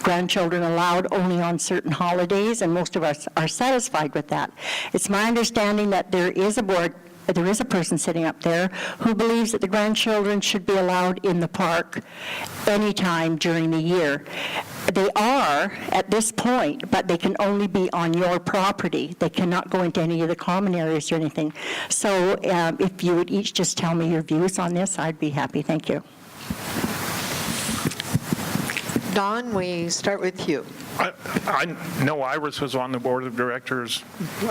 Grandchildren allowed only on certain holidays, and most of us are satisfied with that. It's my understanding that there is a person sitting up there who believes that the grandchildren should be allowed in the park anytime during the year. They are at this point, but they can only be on your property. They cannot go into any of the common areas or anything. So if you would each just tell me your views on this, I'd be happy. Thank you. Don, we start with you. I know Iris was on the board of directors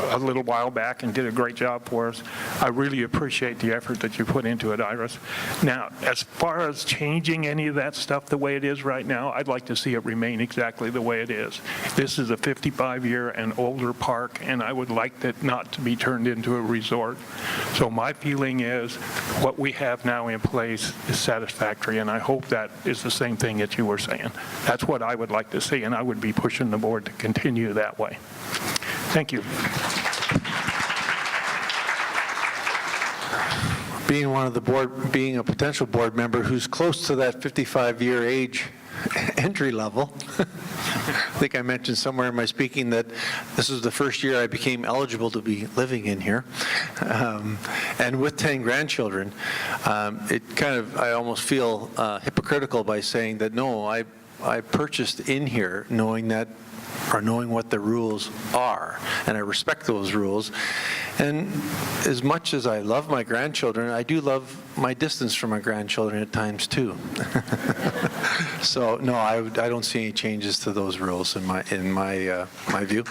a little while back and did a great job for us. I really appreciate the effort that you put into it, Iris. Now, as far as changing any of that stuff the way it is right now, I'd like to see it remain exactly the way it is. This is a 55-year and older park, and I would like that not to be turned into a resort. So my feeling is what we have now in place is satisfactory, and I hope that is the same thing that you were saying. That's what I would like to see, and I would be pushing the board to continue that way. Thank you. Being a potential board member who's close to that 55-year age entry level. I think I mentioned somewhere in my speaking that this was the first year I became eligible to be living in here. And with 10 grandchildren, I almost feel hypocritical by saying that, no, I purchased in here knowing what the rules are, and I respect those rules. And as much as I love my grandchildren, I do love my distance from my grandchildren at times too. So no, I don't see any changes to those rules in my view.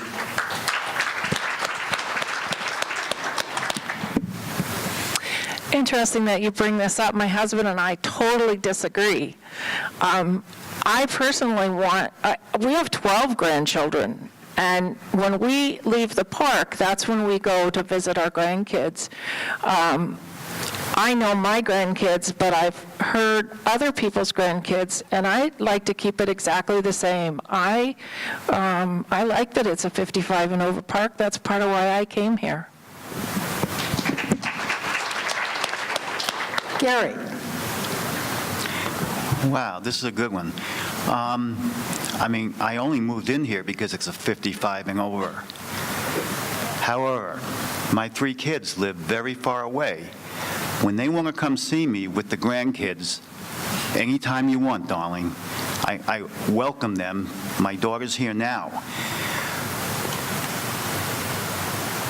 Interesting that you bring this up. My husband and I totally disagree. I personally we have 12 grandchildren, and when we leave the park, that's when we go to visit our grandkids. I know my grandkids, but I've heard other people's grandkids, and I like to keep it exactly the same. I like that it's a 55 and over park. That's part of why I came here. Gary. Wow, this is a good one. I only moved in here because it's a 55 and over. However, my 3 kids live very far away. When they want to come see me with the grandkids, anytime you want, darling, I welcome them. My daughter's here now.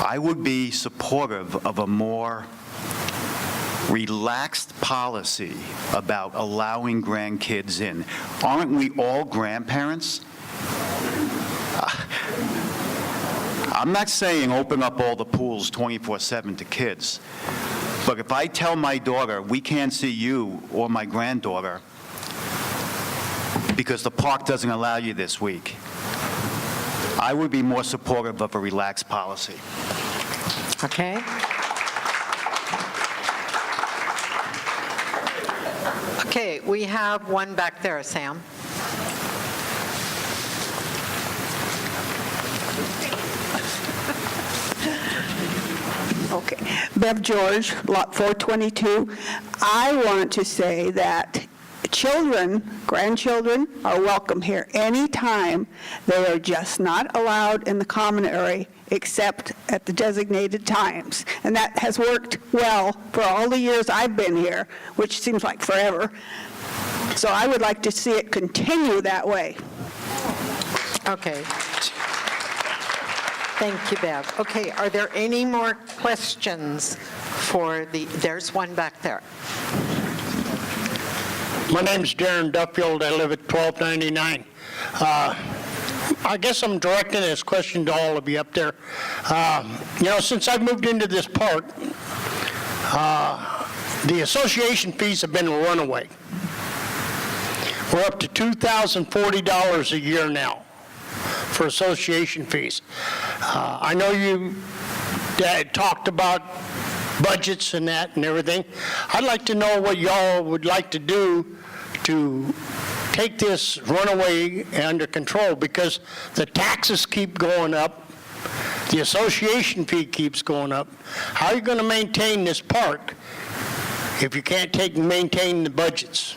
I would be supportive of a more relaxed policy about allowing grandkids in. Aren't we all grandparents? I'm not saying open up all the pools 24/7 to kids, but if I tell my daughter, we can't see you or my granddaughter because the park doesn't allow you this week, I would be more supportive of a relaxed policy. Okay. Okay, we have one back there, Sam. Okay. Bev George, Lot 422. I want to say that children, grandchildren, are welcome here anytime. They are just not allowed in the common area except at the designated times. And that has worked well for all the years I've been here, which seems like forever. So I would like to see it continue that way. Okay. Thank you, Bev. Okay, are there any more questions there's one back there. My name's Darren Duffield. I live at 1299. I guess I'm directing this question to all of you up there. Since I've moved into this park, the association fees have been a runaway. We're up to $2,040 a year now for association fees. I know you talked about budgets and that and everything. I'd like to know what y'all would like to do to take this runaway under control, because the taxes keep going up, the association fee keeps going up. How are you going to maintain this park if you can't maintain the budgets?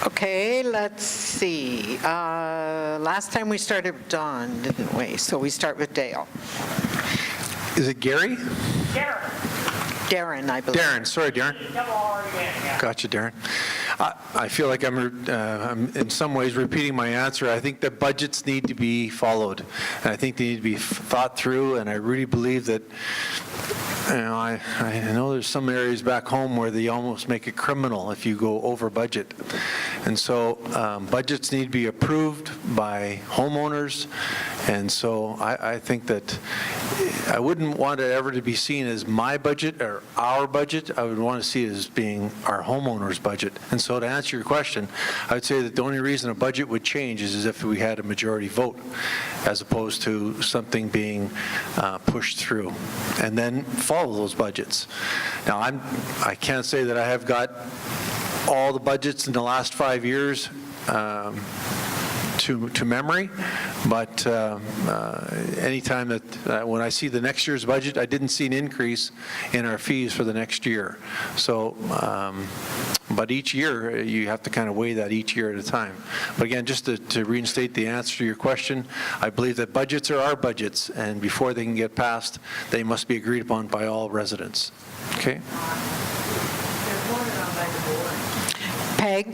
Okay, let's see. Last time we started with Don, didn't we? So we start with Dale. Is it Gary? Darren, I believe. Darren, sorry, Darren. Gotcha, Darren. I feel like I'm in some ways repeating my answer. I think that budgets need to be followed, and I think they need to be thought through, and I really believe that, I know there's some areas back home where they almost make it criminal if you go over budget. And so budgets need to be approved by homeowners, and so I think that I wouldn't want it ever to be seen as my budget or our budget. I would want to see it as being our homeowner's budget. And so to answer your question, I would say that the only reason a budget would change is if we had a majority vote, as opposed to something being pushed through, and then follow those budgets. Now, I can't say that I have got all the budgets in the last 5 years to memory, but anytime that when I see the next year's budget, I didn't see an increase in our fees for the next year. So But each year, you have to kind of weigh that each year at a time. But again, just to reinstate the answer to your question, I believe that budgets are our budgets, and before they can get passed, they must be agreed upon by all residents. Okay? Peg?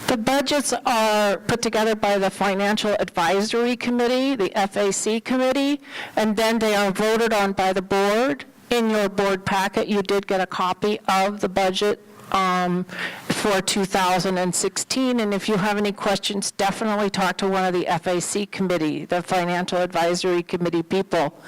The budgets are put together by the Financial Advisory Committee, the FAC Committee, and then they are voted on by the board. In your board packet, you did get a copy of the budget for 2016, and if you have any questions, definitely talk to one of the FAC Committee, the Financial Advisory Committee people.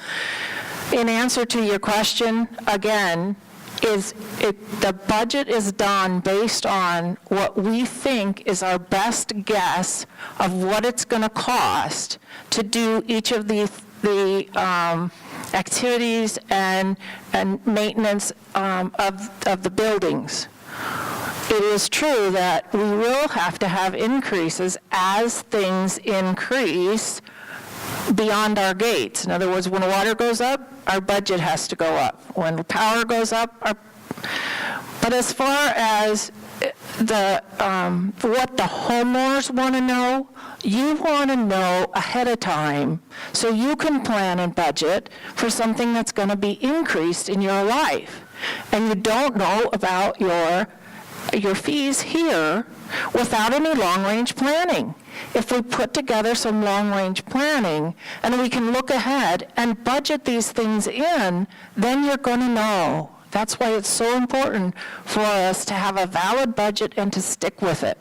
In answer to your question, again, the budget is done based on what we think is our best guess of what it's going to cost to do each of the activities and maintenance of the buildings. It is true that we will have to have increases as things increase beyond our gates. In other words, when water goes up, our budget has to go up. When power goes up, but as far as what the homeowners want to know, you want to know ahead of time so you can plan and budget for something that's going to be increased in your life. And you don't know about your fees here without any long-range planning. If we put together some long-range planning and we can look ahead and budget these things in, then you're going to know. That's why it's so important for us to have a valid budget and to stick with it.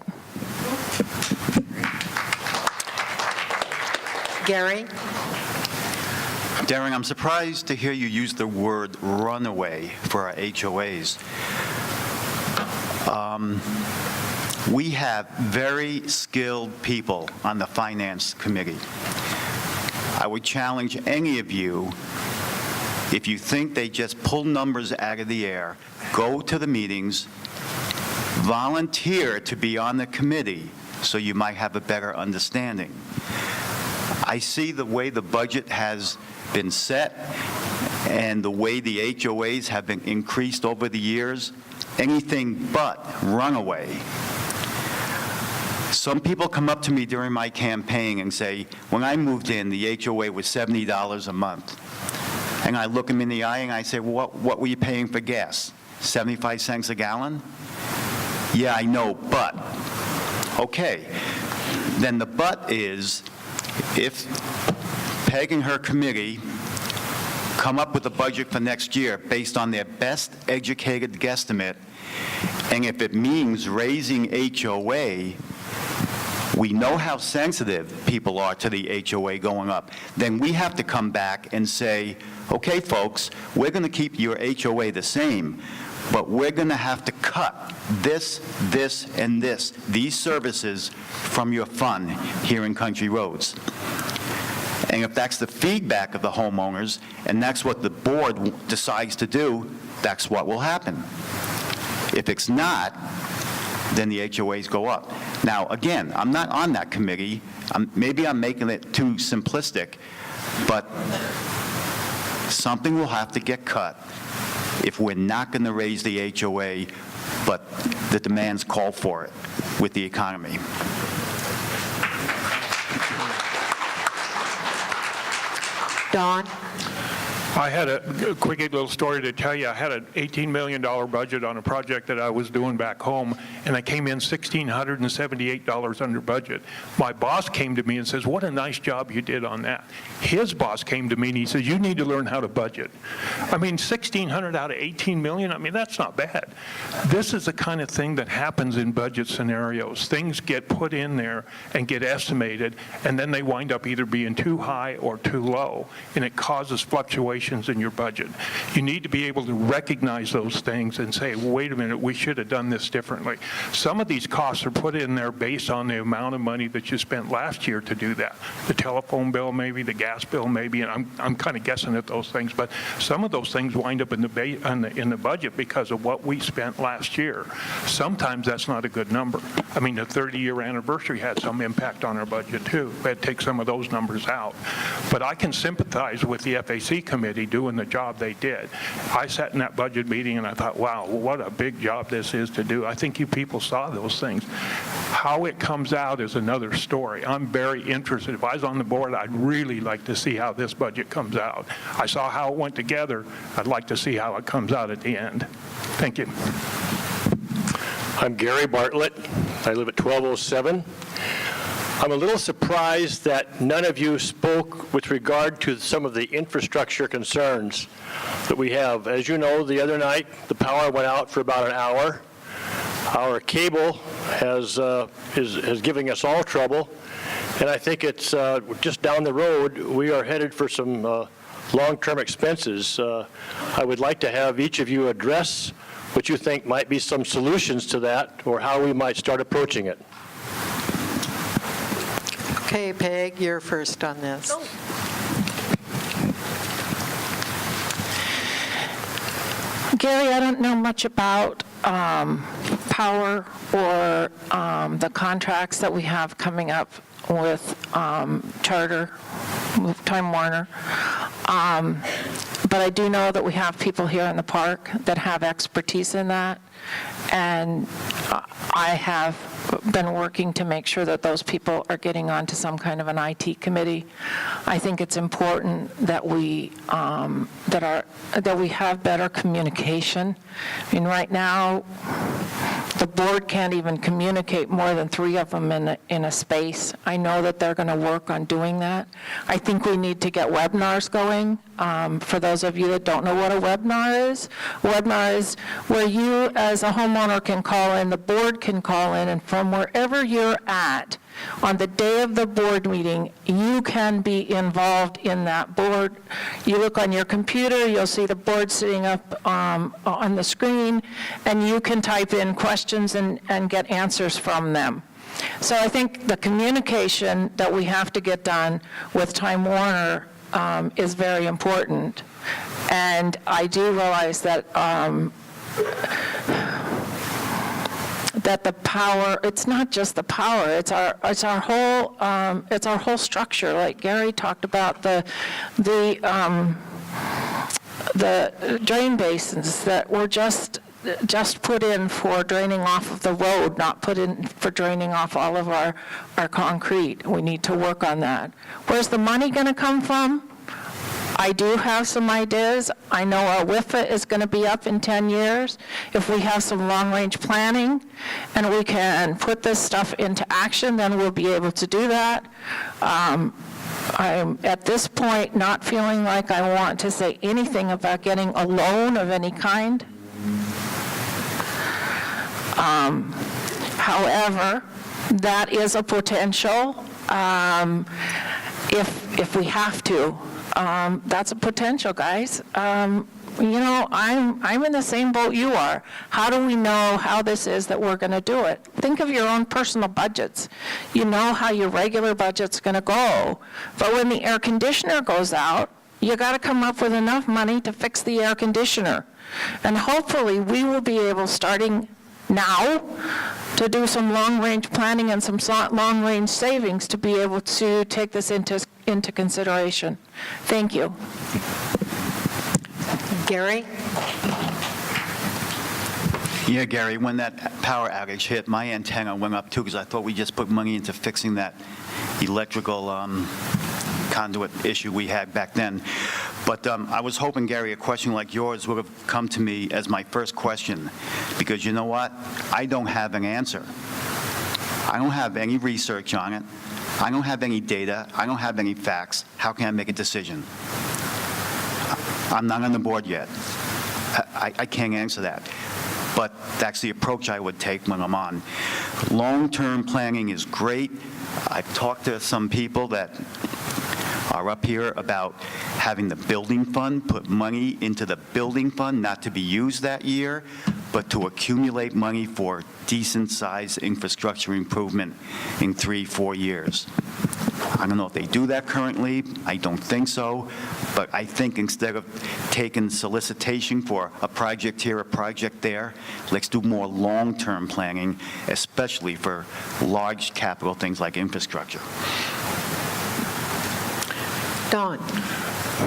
Gary? Darren, I'm surprised to hear you use the word runaway for our HOAs. We have very skilled people on the Finance Committee. I would challenge any of you, if you think they just pull numbers out of the air, go to the meetings, volunteer to be on the committee so you might have a better understanding. I see the way the budget has been set and the way the HOAs have been increased over the years, anything but runaway. Some people come up to me during my campaign and say, when I moved in, the HOA was $70 a month. And I look them in the eye and I say, well, what were you paying for gas? 75 cents a gallon? Yeah, I know, but. Okay, then the but is, if Peg and her committee come up with a budget for next year based on their best educated guesstimate, and if it means raising HOA, we know how sensitive people are to the HOA going up, then we have to come back and say, okay, folks, we're going to keep your HOA the same, but we're going to have to cut this, and these services from your fund here in Country Roads. And if that's the feedback of the homeowners, and that's what the board decides to do, that's what will happen. If it's not, then the HOAs go up. Now, again, I'm not on that committee. Maybe I'm making it too simplistic, but something will have to get cut if we're not going to raise the HOA, but the demands call for it with the economy. Don? I had a quick little story to tell you. I had an $18 million budget on a project that I was doing back home, and I came in $1,678 under budget. My boss came to me and says, what a nice job you did on that. His boss came to me and he says, you need to learn how to budget. I mean, $1,600 out of $18 million, I mean, that's not bad. This is the kind of thing that happens in budget scenarios. Things get put in there and get estimated, and then they wind up either being too high or too low, and it causes fluctuations in your budget. You need to be able to recognize those things and say, wait a minute, we should have done this differently. Some of these costs are put in there based on the amount of money that you spent last year to do that. The telephone bill maybe, the gas bill maybe, and I'm kind of guessing at those things, but some of those things wind up in the budget because of what we spent last year. Sometimes that's not a good number. I mean, the 30-year anniversary had some impact on our budget too. We had to take some of those numbers out. But I can sympathize with the FAC committee committee doing the job they did. I sat in that budget meeting and I thought, wow, what a big job this is to do. I think you people saw those things. How it comes out is another story. I'm very interested. If I was on the board, I'd really like to see how this budget comes out. I saw how it went together. I'd like to see how it comes out at the end. Thank you. I'm Gary Bartlett. I live at 1207. I'm a little surprised that none of you spoke with regard to some of the infrastructure concerns that we have. As you know, the other night, the power went out for about an hour. Our cable is giving us all trouble, and I think it's just down the road, we are headed for some long-term expenses. I would like to have each of you address what you think might be some solutions to that, or how we might start approaching it. Okay, Peg, you're first on this. Gary, I don't know much about power or the contracts that we have coming up with Charter, with Time Warner. But I do know that we have people here in the park that have expertise in that. And I have been working to make sure that those people are getting onto some kind of an IT committee. I think it's important that we that we have better communication. I mean, right now, the board can't even communicate more than 3 of them in a space. I know that they're going to work on doing that. I think we need to get webinars going. For those of you that don't know what a webinar is where you as a homeowner can call in, the board can call in, and from wherever you're at, on the day of the board meeting, you can be involved in that board. You look on your computer, you'll see the board sitting up on the screen, and you can type in questions and get answers from them. So I think the communication that we have to get done with Time Warner is very important. And I do realize that that the power, it's not just the power, it's our whole structure. Like Gary talked about the drain basins that were just put in for draining off of the road, not put in for draining off all of our concrete. We need to work on that. Where's the money going to come from? I do have some ideas. I know our WIFA is going to be up in 10 years. If we have some long-range planning and we can put this stuff into action, then we'll be able to do that. I'm, at this point, not feeling like I want to say anything about getting a loan of any kind. However, that is a potential if we have to. That's a potential, guys. You know, I'm in the same boat you are. How do we know how this is that we're going to do it? Think of your own personal budgets. You know how your regular budget's going to go. But when the air conditioner goes out, you got to come up with enough money to fix the air conditioner. And hopefully we will be able, starting now, to do some long-range planning and some long-range savings to be able to take this into consideration. Thank you. Gary? Yeah, Gary, when that power outage hit, my antenna went up too, because I thought we just put money into fixing that electrical conduit issue we had back then. But I was hoping, Gary, a question like yours would have come to me as my first question, because you know what? I don't have an answer. I don't have any research on it. I don't have any data. I don't have any facts. How can I make a decision? I'm not on the board yet. I can't answer that. But that's the approach I would take when I'm on. Long-term planning is great. I've talked to some people that are up here about having the building fund, put money into the building fund, not to be used that year, but to accumulate money for decent-sized infrastructure improvement in 3-4 years. I don't know if they do that currently. I don't think so. But I think instead of taking solicitation for a project here, a project there, let's do more long-term planning, especially for large capital things like infrastructure. Don?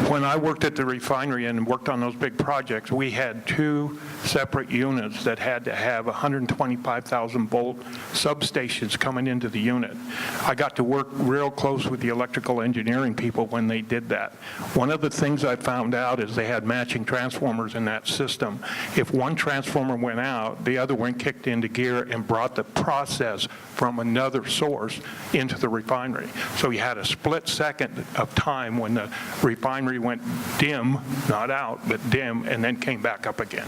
When I worked at the refinery and worked on those big projects, we had 2 separate units that had to have 125,000 volt substations coming into the unit. I got to work real close with the electrical engineering people when they did that. One of the things I found out is they had matching transformers in that system. If one transformer went out, the other one kicked into gear and brought the process from another source into the refinery. So you had a split second of time when the refinery went dim, not out, but dim, and then came back up again.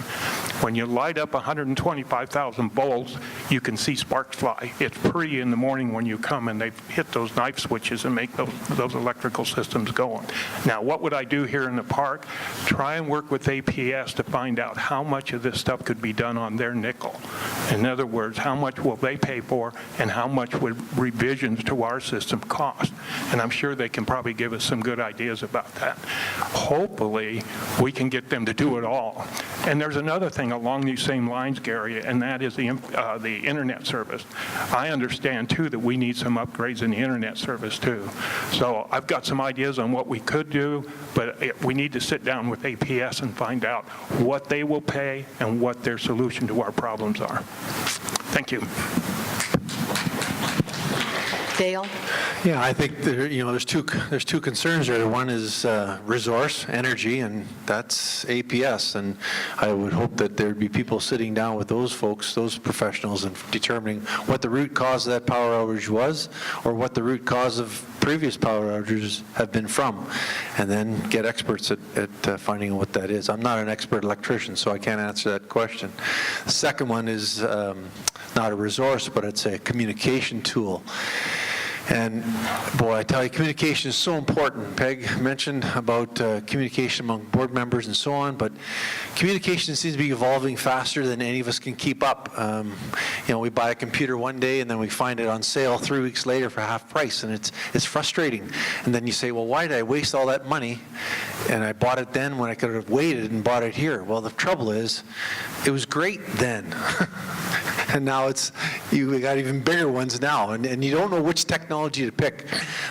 When you light up 125,000 volts, you can see sparks fly. It's pretty in the morning when you come and they hit those knife switches and make those electrical systems going. Now, what would I do here in the park? Try and work with APS to find out how much of this stuff could be done on their nickel. In other words, how much will they pay for and how much would revisions to our system cost? And I'm sure they can probably give us some good ideas about that. Hopefully, we can get them to do it all. And there's another thing along these same lines, Gary, and that is the internet service. I understand, too, that we need some upgrades in the internet service, too. So I've got some ideas on what we could do, but we need to sit down with APS and find out what they will pay and what their solution to our problems are. Thank you. Dale? Yeah, I think there's two concerns there. One is resource, energy, and that's APS. And I would hope that there'd be people sitting down with those folks, those professionals, and determining what the root cause of that power outage was, or what the root cause of previous power outages have been from, and then get experts at finding out what that is. I'm not an expert electrician, so I can't answer that question. The second one is not a resource, but it's a communication tool. And boy, I tell you, communication is so important. Peg mentioned about communication among board members and so on, but communication seems to be evolving faster than any of us can keep up. We buy a computer one day and then we find it on sale 3 weeks later for half price, and it's frustrating. And then you say, well, why did I waste all that money? And I bought it then when I could have waited and bought it here. Well, the trouble is, it was great then. And now we got even bigger ones now, and you don't know which technology to pick.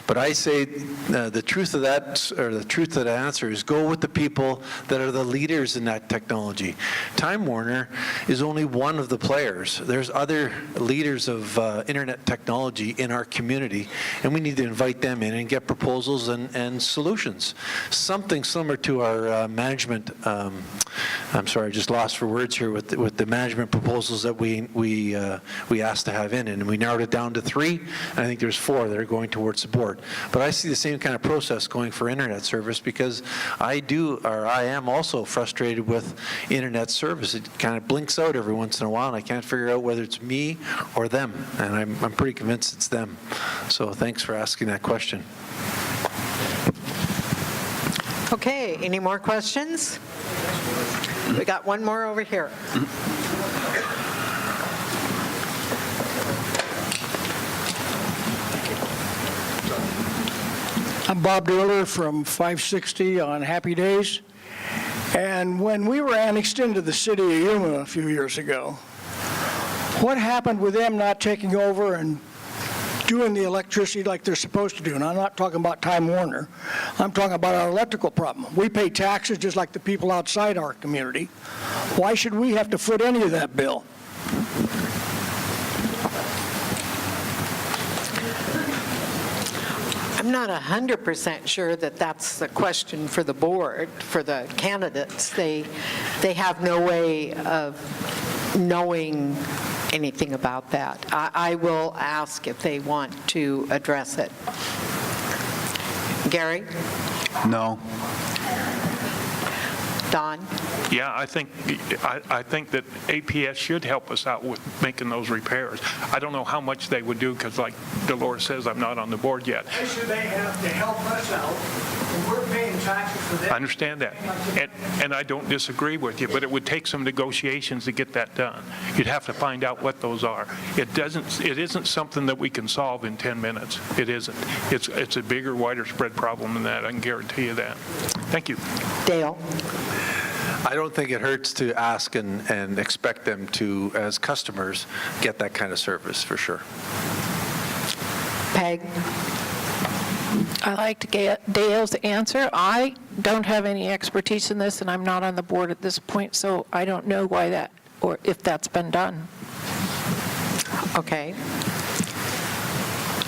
But I say the truth of that, or the truth of the answer, is go with the people that are the leaders in that technology. Time Warner is only one of the players. There's other leaders of internet technology in our community, and we need to invite them in and get proposals and solutions. Something similar to our management. I'm sorry, I just lost for words here with the management proposals that we asked to have in, and we narrowed it down to 3, and I think there's 4 that are going towards the board. But I see the same kind of process going for internet service, because I am also frustrated with internet service. It kind of blinks out every once in a while, and I can't figure out whether it's me or them, and I'm pretty convinced it's them. So thanks for asking that question. Okay, any more questions? We got one more over here. I'm Bob Doerler from 560 on Happy Days. And when we were annexed into the city of Yuma a few years ago, what happened with them not taking over and doing the electricity like they're supposed to do? And I'm not talking about Time Warner. I'm talking about our electrical problem. We pay taxes just like the people outside our community. Why should we have to foot any of that bill? I'm not 100% sure that that's the question for the board, for the candidates. They have no way of knowing anything about that. I will ask if they want to address it. Gary? No. Don? Yeah, I think that APS should help us out with making those repairs. I don't know how much they would do, because like Dolores says, I'm not on the board yet. Why should they have to help us out when we're paying taxes for them? I understand that, and I don't disagree with you, but it would take some negotiations to get that done. You'd have to find out what those are. It isn't something that we can solve in 10 minutes. It isn't. It's a bigger, wider spread problem than that. I can guarantee you that. Thank you. Dale? I don't think it hurts to ask and expect them to, as customers, get that kind of service, for sure. Peg? I like to get Dale's answer. I don't have any expertise in this, and I'm not on the board at this point, so I don't know why that, or if that's been done. Okay.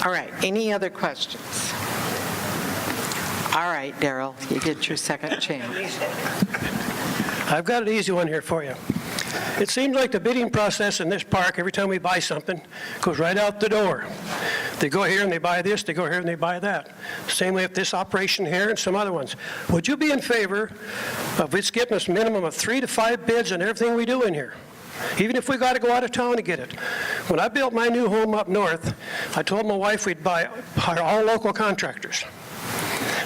All right, any other questions? All right, Darrell, you get your second chance. I've got an easy one here for you. It seems like the bidding process in this park, every time we buy something, goes right out the door. They go here and they buy this, they go here and they buy that. Same way with this operation here and some other ones. Would you be in favor of us getting us a minimum of 3 to 5 bids on everything we do in here? Even if we got to go out of town to get it. When I built my new home up north, I told my wife we'd hire all local contractors.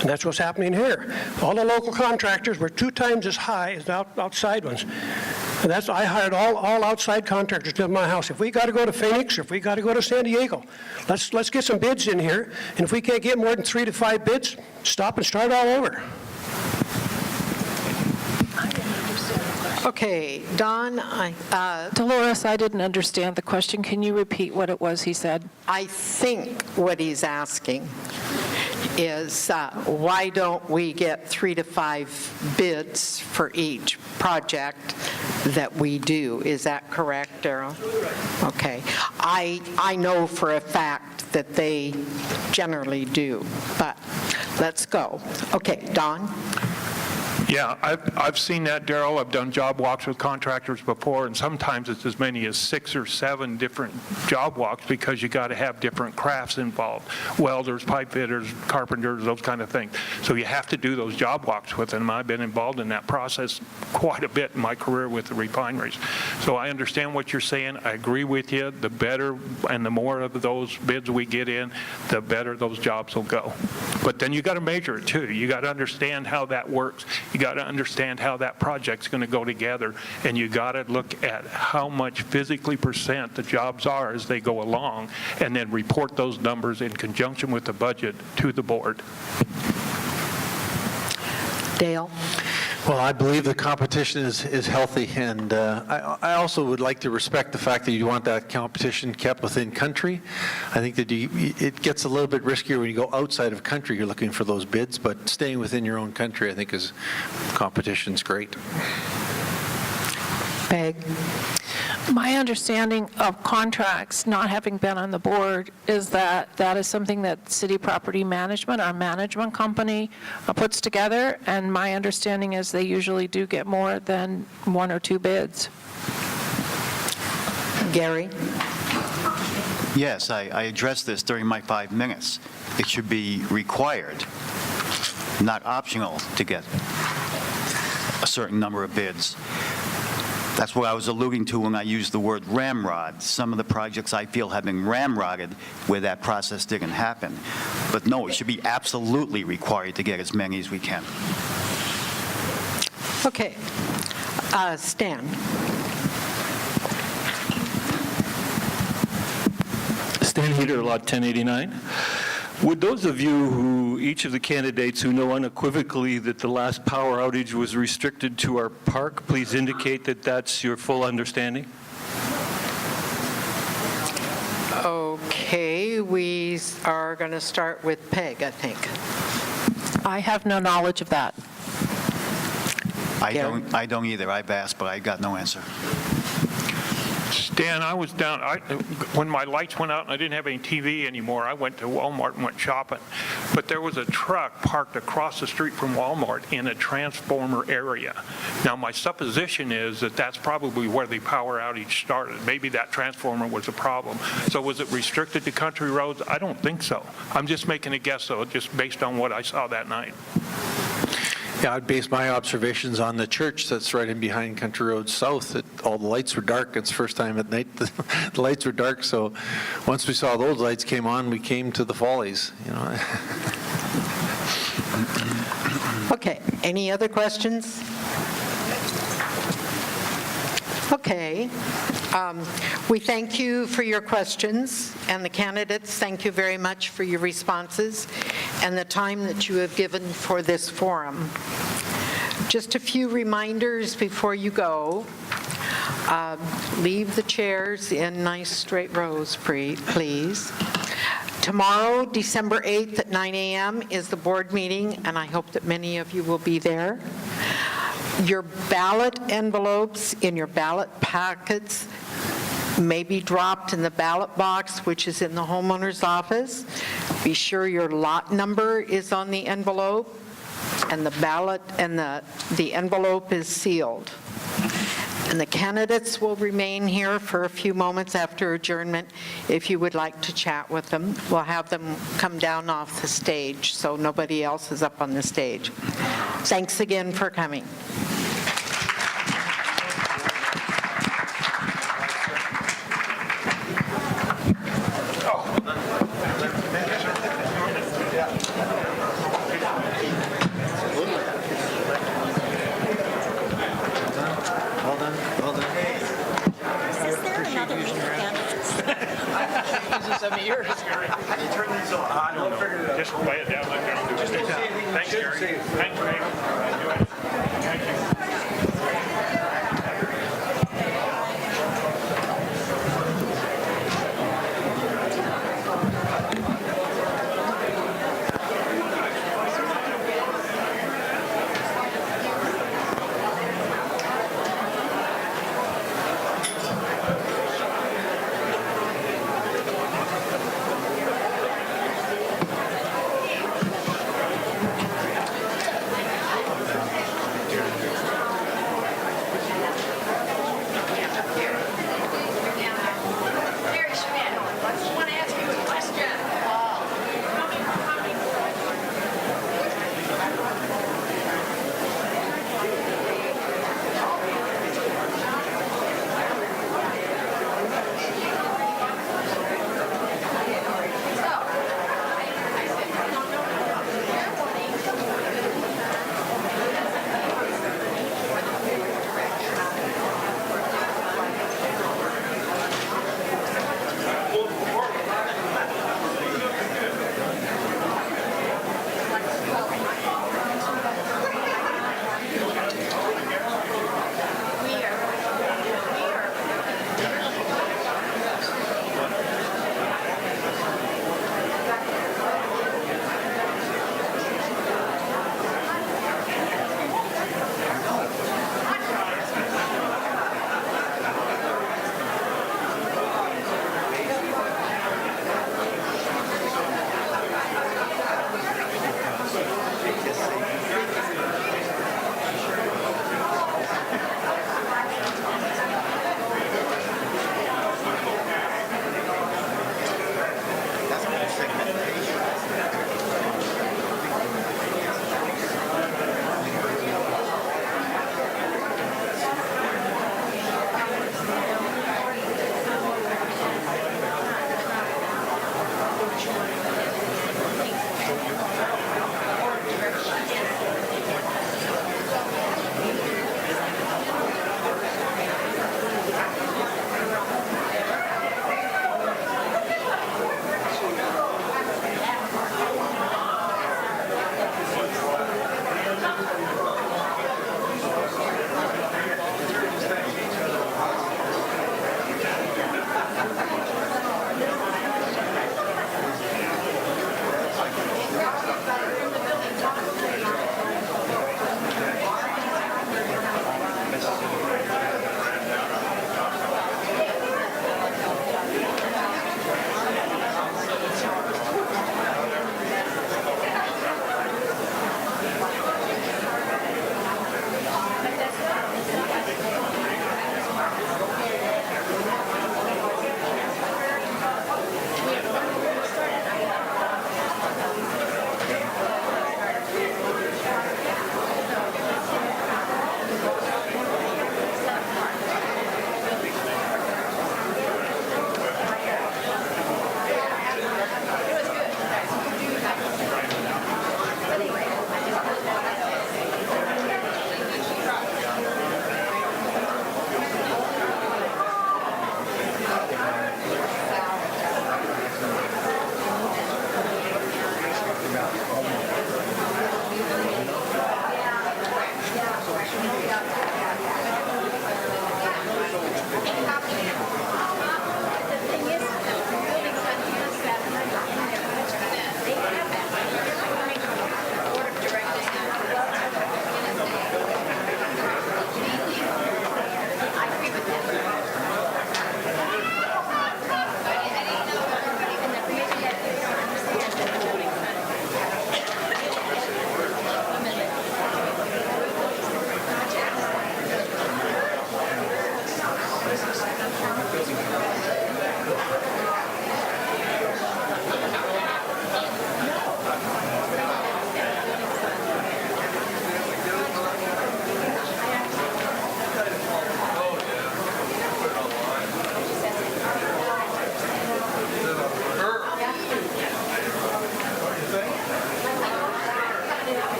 And that's what's happening here. All the local contractors were 2 times as high as the outside ones. And I hired all outside contractors to build my house. If we got to go to Phoenix or if we got to go to San Diego, let's get some bids in here. And if we can't get more than 3 to 5 bids, stop and start all over. Okay, Don, Dolores, I didn't understand the question. Can you repeat what it was he said? I think what he's asking is why don't we get 3 to 5 bids for each project that we do? Is that correct, Darrell? Okay. I know for a fact that they generally do, but let's go. Okay, Don? Yeah, I've seen that, Darrell. I've done job walks with contractors before, and sometimes it's as many as 6 or 7 different job walks because you got to have different crafts involved. Welders, pipe fitters, carpenters, those kind of things. So you have to do those job walks with them. I've been involved in that process quite a bit in my career with the refineries. So I understand what you're saying. I agree with you. The better and the more of those bids we get in, the better those jobs will go. But then you got to measure it too. You got to understand how that works. You got to understand how that project's going to go together, and you got to look at how much physically percent the jobs are as they go along, and then report those numbers in conjunction with the budget to the board. Dale? Well, I believe the competition is healthy, and I also would like to respect the fact that you want that competition kept within country. I think that it gets a little bit riskier when you go outside of country. You're looking for those bids, but staying within your own country, I think, is competition's great. Peg? My understanding of contracts, not having been on the board, is that that is something that City Property Management, our management company, puts together, and my understanding is they usually do get more than 1 or 2 bids. Gary? Yes, I addressed this during my 5 minutes. It should be required, not optional, to get a certain number of bids. That's what I was alluding to when I used the word ramrod. Some of the projects I feel have been ramrodded where that process didn't happen. But no, it should be absolutely required to get as many as we can. Okay. Stan? Stan Heater, Lot 1089. Would those of you each of the candidates who know unequivocally that the last power outage was restricted to our park, please indicate that that's your full understanding? Okay, we are going to start with Peg, I think. I have no knowledge of that. I don't either. I've asked, but I got no answer. Stan, I was down, when my lights went out and I didn't have any TV anymore, I went to Walmart and went shopping. But there was a truck parked across the street from Walmart in a transformer area. Now, my supposition is that that's probably where the power outage started. Maybe that transformer was a problem. So was it restricted to country roads? I don't think so. I'm just making a guess, though, just based on what I saw that night. Yeah, I'd base my observations on the church that's right in behind Country Road South. All the lights were dark. It's the first time at night the lights were dark. So once we saw those lights came on, we came to the Follies. Okay, any other questions? Okay. We thank you for your questions, and the candidates, thank you very much for your responses and the time that you have given for this forum. Just a few reminders before you go. Leave the chairs in nice straight rows, please. Tomorrow, December 8th at 9 a.m. is the board meeting, and I hope that many of you will be there. Your ballot envelopes in your ballot packets may be dropped in the ballot box, which is in the homeowner's office. Be sure your lot number is on the envelope, and the ballot and the envelope is sealed. And the candidates will remain here for a few moments after adjournment if you would like to chat with them. We'll have them come down off the stage so nobody else is up on the stage. Thanks again for coming. Just lay it down like that. Thanks, Gary. Thanks, Gary.